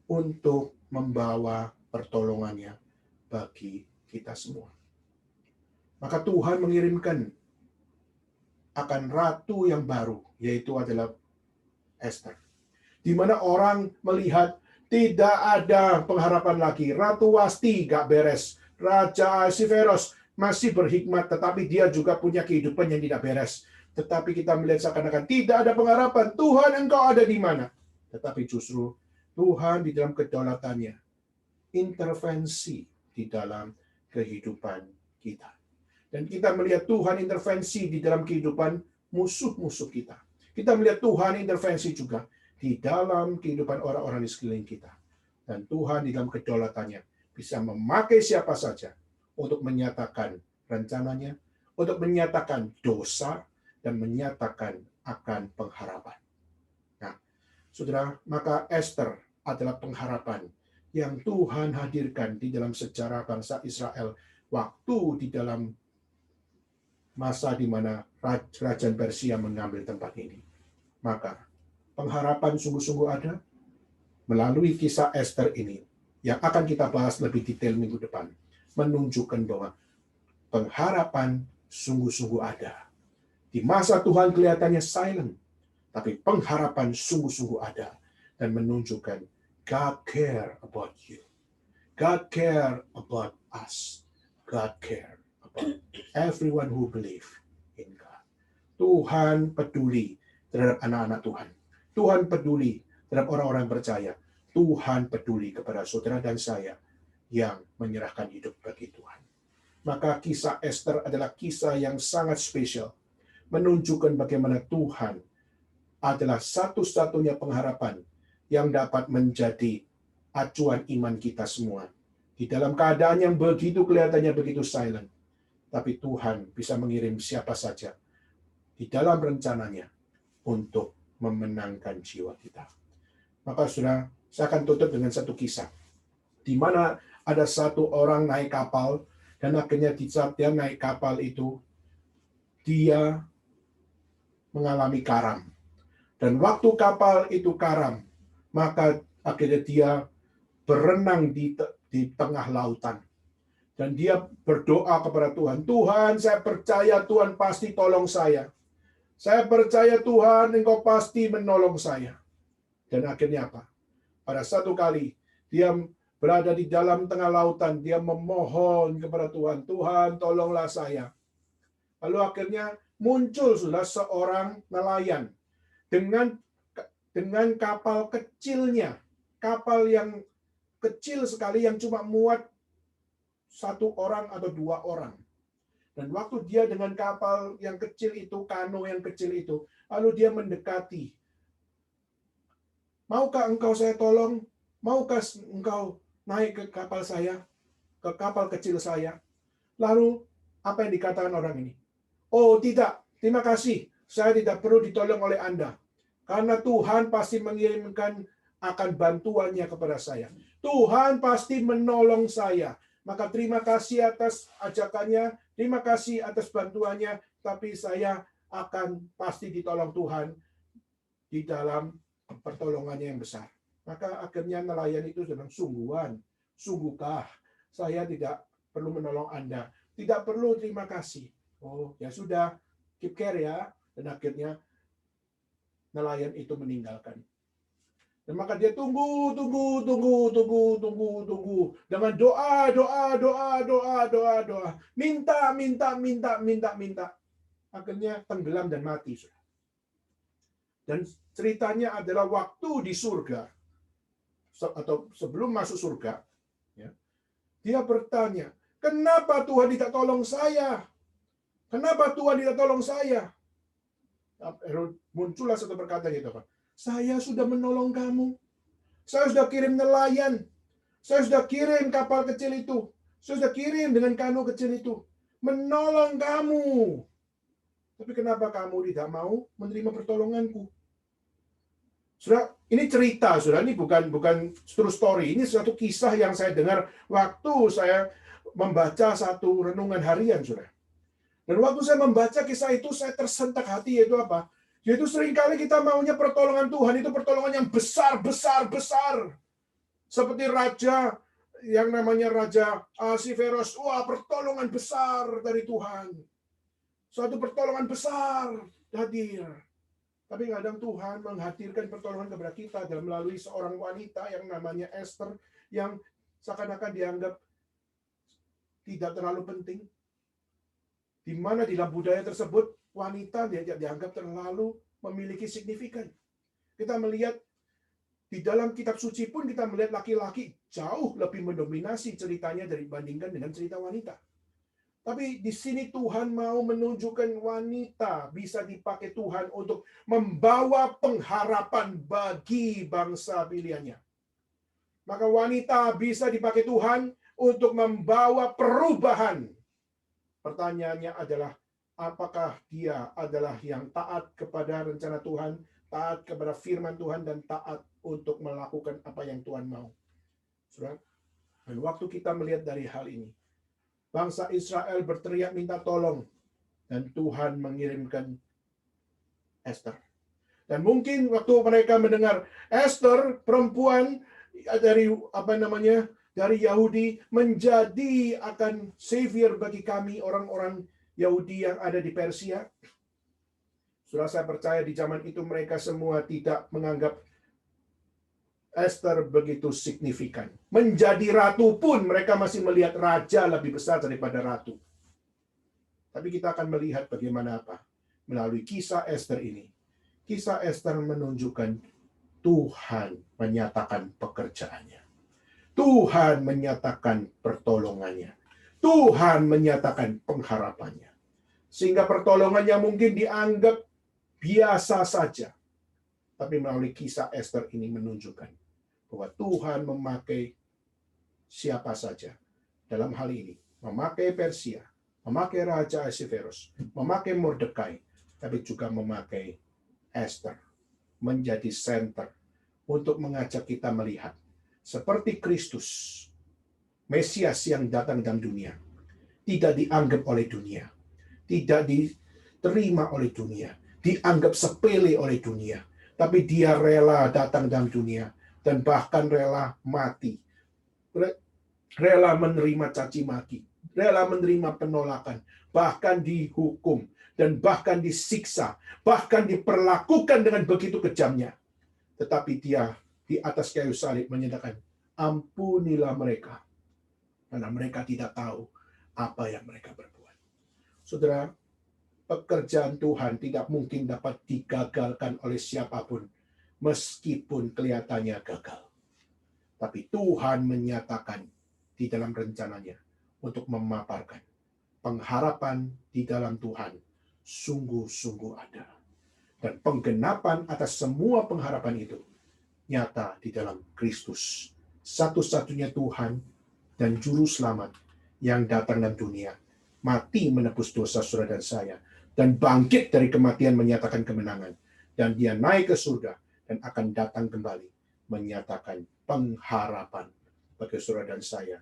untuk membawa pertolongannya bagi kita semua. Maka Tuhan mengirimkan akan ratu yang baru, yaitu adalah Esther. Di mana orang melihat tidak ada pengharapan lagi. Ratu Wasti gak beres. Raja Ahasveros masih berhikmat, tetapi dia juga punya kehidupan yang tidak beres. Tetapi kita melihat seakan-akan tidak ada pengharapan. Tuhan, engkau ada di mana? Tetapi justru Tuhan di dalam kedaulatannya intervensi di dalam kehidupan kita. Dan kita melihat Tuhan intervensi di dalam kehidupan musuh-musuh kita. Kita melihat Tuhan intervensi juga di dalam kehidupan orang-orang di sekeliling kita. Dan Tuhan di dalam kedaulatannya bisa memakai siapa saja untuk menyatakan rencananya, untuk menyatakan dosa, dan menyatakan akan pengharapan. Nah, saudara, maka Esther adalah pengharapan yang Tuhan hadirkan di dalam sejarah bangsa Israel waktu di dalam masa di mana kerajaan Persia mengambil tempat ini. Maka pengharapan sungguh-sungguh ada melalui kisah Esther ini yang akan kita bahas lebih detail minggu depan, menunjukkan bahwa pengharapan sungguh-sungguh ada. Di masa Tuhan kelihatannya silent, tapi pengharapan sungguh-sungguh ada dan menunjukkan God care about you. God care about us. God care about everyone who believe in God. Tuhan peduli terhadap anak-anak Tuhan. Tuhan peduli terhadap orang-orang percaya. Tuhan peduli kepada saudara dan saya yang menyerahkan hidup bagi Tuhan. Maka kisah Esther adalah kisah yang sangat spesial, menunjukkan bagaimana Tuhan adalah satu-satunya pengharapan yang dapat menjadi acuan iman kita semua. Di dalam keadaan yang begitu kelihatannya begitu silent, tapi Tuhan bisa mengirim siapa saja di dalam rencananya untuk memenangkan jiwa kita. Maka saudara, saya akan tutup dengan satu kisah, di mana ada satu orang naik kapal, dan akhirnya di saat dia naik kapal itu, dia mengalami karam. Dan waktu kapal itu karam, maka akhirnya dia berenang di tengah lautan. Dan dia berdoa kepada Tuhan, Tuhan, saya percaya Tuhan pasti tolong saya. Saya percaya Tuhan, Engkau pasti menolong saya. Dan akhirnya apa? Pada satu kali, dia berada di dalam tengah lautan, dia memohon kepada Tuhan, Tuhan tolonglah saya. Lalu akhirnya muncul sudah seorang nelayan dengan kapal kecilnya, kapal yang kecil sekali yang cuma muat 1 orang atau 2 orang. Dan waktu dia dengan kapal yang kecil itu, kano yang kecil itu, lalu dia mendekati. Maukah engkau saya tolong? Maukah engkau naik ke kapal saya? Ke kapal kecil saya? Lalu apa yang dikatakan orang ini? Oh tidak, terima kasih. Saya tidak perlu ditolong oleh Anda. Karena Tuhan pasti mengirimkan akan bantuannya kepada saya. Tuhan pasti menolong saya. Maka terima kasih atas ajakannya, terima kasih atas bantuannya, tapi saya akan pasti ditolong Tuhan di dalam pertolongannya yang besar. Maka akhirnya nelayan itu sedang sungguhkah saya tidak perlu menolong Anda, tidak perlu terima kasih. Oh ya sudah, keep care ya. Dan akhirnya nelayan itu meninggalkan. Dan maka dia tunggu dengan doa, minta. Akhirnya tenggelam dan mati. Dan ceritanya adalah waktu di surga atau sebelum masuk surga, ya, dia bertanya, kenapa Tuhan tidak tolong saya? Kenapa Tuhan tidak tolong saya? Muncullah satu perkataan itu, Pak. Saya sudah menolong kamu. Saya sudah kirim nelayan. Saya sudah kirim kapal kecil itu. Saya sudah kirim dengan kano kecil itu. Menolong kamu. Tapi kenapa kamu tidak mau menerima pertolonganku? Saudara, ini cerita, saudara. Ini bukan true story. Ini suatu kisah yang saya dengar waktu saya membaca satu renungan harian, saudara. Dan waktu saya membaca kisah itu, saya tersentak hati, yaitu apa? Yaitu seringkali kita maunya pertolongan Tuhan itu pertolongan yang besar. Seperti raja yang namanya Raja Ahasveros. Wah, pertolongan besar dari Tuhan. Suatu pertolongan besar hadir. Tapi kadang Tuhan menghadirkan pertolongan kepada kita dalam melalui seorang wanita yang namanya Esther, yang seakan-akan dianggap tidak terlalu penting. Di mana di dalam budaya tersebut, wanita dianggap terlalu memiliki signifikan. Kita melihat di dalam kitab suci pun kita melihat laki-laki jauh lebih mendominasi ceritanya dibandingkan dengan cerita wanita. Tapi di sini Tuhan mau menunjukkan wanita bisa dipakai Tuhan untuk membawa pengharapan bagi bangsa pilihannya. Maka wanita bisa dipakai Tuhan untuk membawa perubahan. Pertanyaannya adalah, apakah dia adalah yang taat kepada rencana Tuhan, taat kepada firman Tuhan, dan taat untuk melakukan apa yang Tuhan mau. Saudara, dan waktu kita melihat dari hal ini, bangsa Israel berteriak minta tolong, dan Tuhan mengirimkan Esther. Dan mungkin waktu mereka mendengar Esther, perempuan dari Yahudi, menjadi akan savior bagi kami orang-orang Yahudi yang ada di Persia. Sudah saya percaya di zaman itu mereka semua tidak menganggap Esther begitu signifikan. Menjadi ratu pun mereka masih melihat raja lebih besar daripada ratu. Tapi kita akan melihat bagaimana apa melalui kisah Esther ini. Kisah Esther menunjukkan Tuhan menyatakan pekerjaannya. Tuhan menyatakan pertolongannya. Tuhan menyatakan pengharapannya. Sehingga pertolongannya mungkin dianggap biasa saja. Tapi melalui kisah Esther ini menunjukkan bahwa Tuhan memakai siapa saja dalam hal ini. Memakai Persia, memakai Raja Ahasveros, memakai Mordekai, tapi juga memakai Esther menjadi center untuk mengajak kita melihat seperti Kristus, Mesias yang datang dalam dunia, tidak dianggap oleh dunia, tidak diterima oleh dunia, dianggap sepele oleh dunia, tapi dia rela datang dalam dunia dan bahkan rela mati, rela menerima caci maki, rela menerima penolakan, bahkan dihukum dan bahkan disiksa, bahkan diperlakukan dengan begitu kejamnya. Tetapi dia di atas kayu salib menyatakan, ampunilah mereka, karena mereka tidak tahu apa yang mereka berbuat. Saudara, pekerjaan Tuhan tidak mungkin dapat digagalkan oleh siapapun, meskipun kelihatannya gagal. Tapi Tuhan menyatakan di dalam rencananya untuk memaparkan pengharapan di dalam Tuhan sungguh-sungguh ada. Dan penggenapan atas semua pengharapan itu nyata di dalam Kristus, satu-satunya Tuhan dan Juru Selamat yang datang dalam dunia, mati menebus dosa saudara dan saya, dan bangkit dari kematian menyatakan kemenangan. Dan dia naik ke surga dan akan datang kembali menyatakan pengharapan bagi saudara dan saya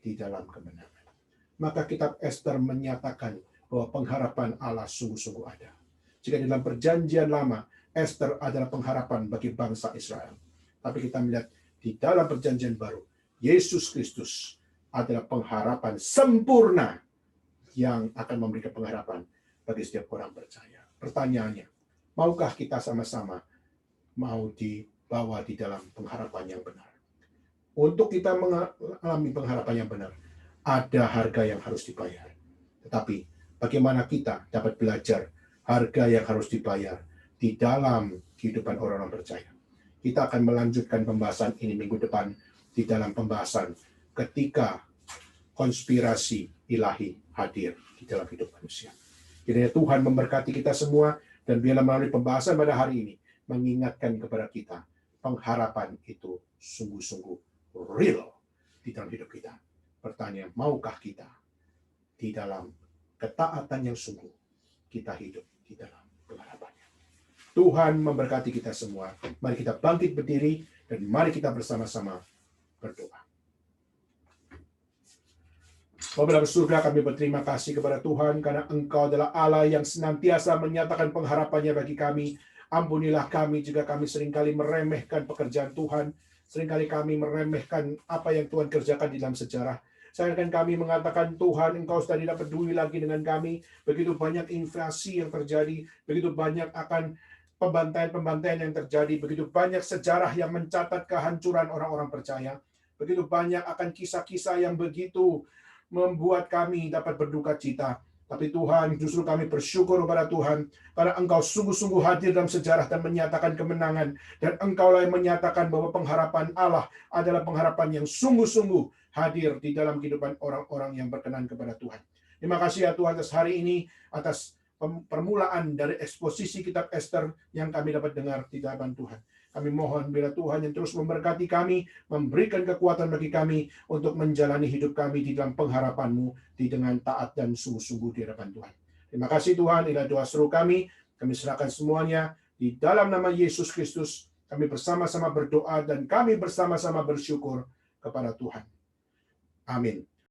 di dalam kemenangan. Maka kitab Ester menyatakan bahwa pengharapan Allah sungguh-sungguh ada. Jika di dalam perjanjian lama, Ester adalah pengharapan bagi bangsa Israel. Tapi kita melihat di dalam perjanjian baru, Yesus Kristus adalah pengharapan sempurna yang akan memberikan pengharapan bagi setiap orang percaya. Pertanyaannya, maukah kita sama-sama mau dibawa di dalam pengharapan yang benar? Untuk kita mengalami pengharapan yang benar, ada harga yang harus dibayar. Tetapi bagaimana kita dapat belajar harga yang harus dibayar di dalam kehidupan orang-orang percaya? Kita akan melanjutkan pembahasan ini minggu depan di dalam pembahasan ketika konspirasi ilahi hadir di dalam hidup manusia. Kiranya Tuhan memberkati kita semua, dan biarlah melalui pembahasan pada hari ini mengingatkan kepada kita pengharapan itu sungguh-sungguh real di dalam hidup kita. Pertanyaan, maukah kita di dalam ketaatan yang sungguh kita hidup di dalam pengharapannya? Tuhan memberkati kita semua. Mari kita bangkit berdiri dan mari kita bersama-sama berdoa. Bapa dalam surga, kami berterima kasih kepada Tuhan karena Engkau adalah Allah yang senantiasa menyatakan pengharapannya bagi kami. Ampunilah kami jika kami seringkali meremehkan pekerjaan Tuhan, seringkali kami meremehkan apa yang Tuhan kerjakan di dalam sejarah. Seakan kami mengatakan, Tuhan, Engkau sudah tidak peduli lagi dengan kami. Begitu banyak invasi yang terjadi, begitu banyak akan pembantaian-pembantaian yang terjadi, begitu banyak sejarah yang mencatat kehancuran orang-orang percaya, begitu banyak akan kisah-kisah yang begitu membuat kami dapat berduka cita. Tapi Tuhan, justru kami bersyukur kepada Tuhan karena Engkau sungguh-sungguh hadir dalam sejarah dan menyatakan kemenangan. Dan Engkaulah yang menyatakan bahwa pengharapan Allah adalah pengharapan yang sungguh-sungguh hadir di dalam kehidupan orang-orang yang berkenan kepada Tuhan. Terima kasih ya Tuhan atas hari ini, atas permulaan dari eksposisi kitab Ester yang kami dapat dengar di hadapan Tuhan. Kami mohon bila Tuhan yang terus memberkati kami, memberikan kekuatan bagi kami untuk menjalani hidup kami di dalam pengharapan-Mu dengan taat dan sungguh-sungguh di hadapan Tuhan. Terima kasih Tuhan, inilah doa seru kami serahkan semuanya di dalam nama Yesus Kristus. Kami bersama-sama berdoa dan kami bersama-sama bersyukur kepada Tuhan. Amin.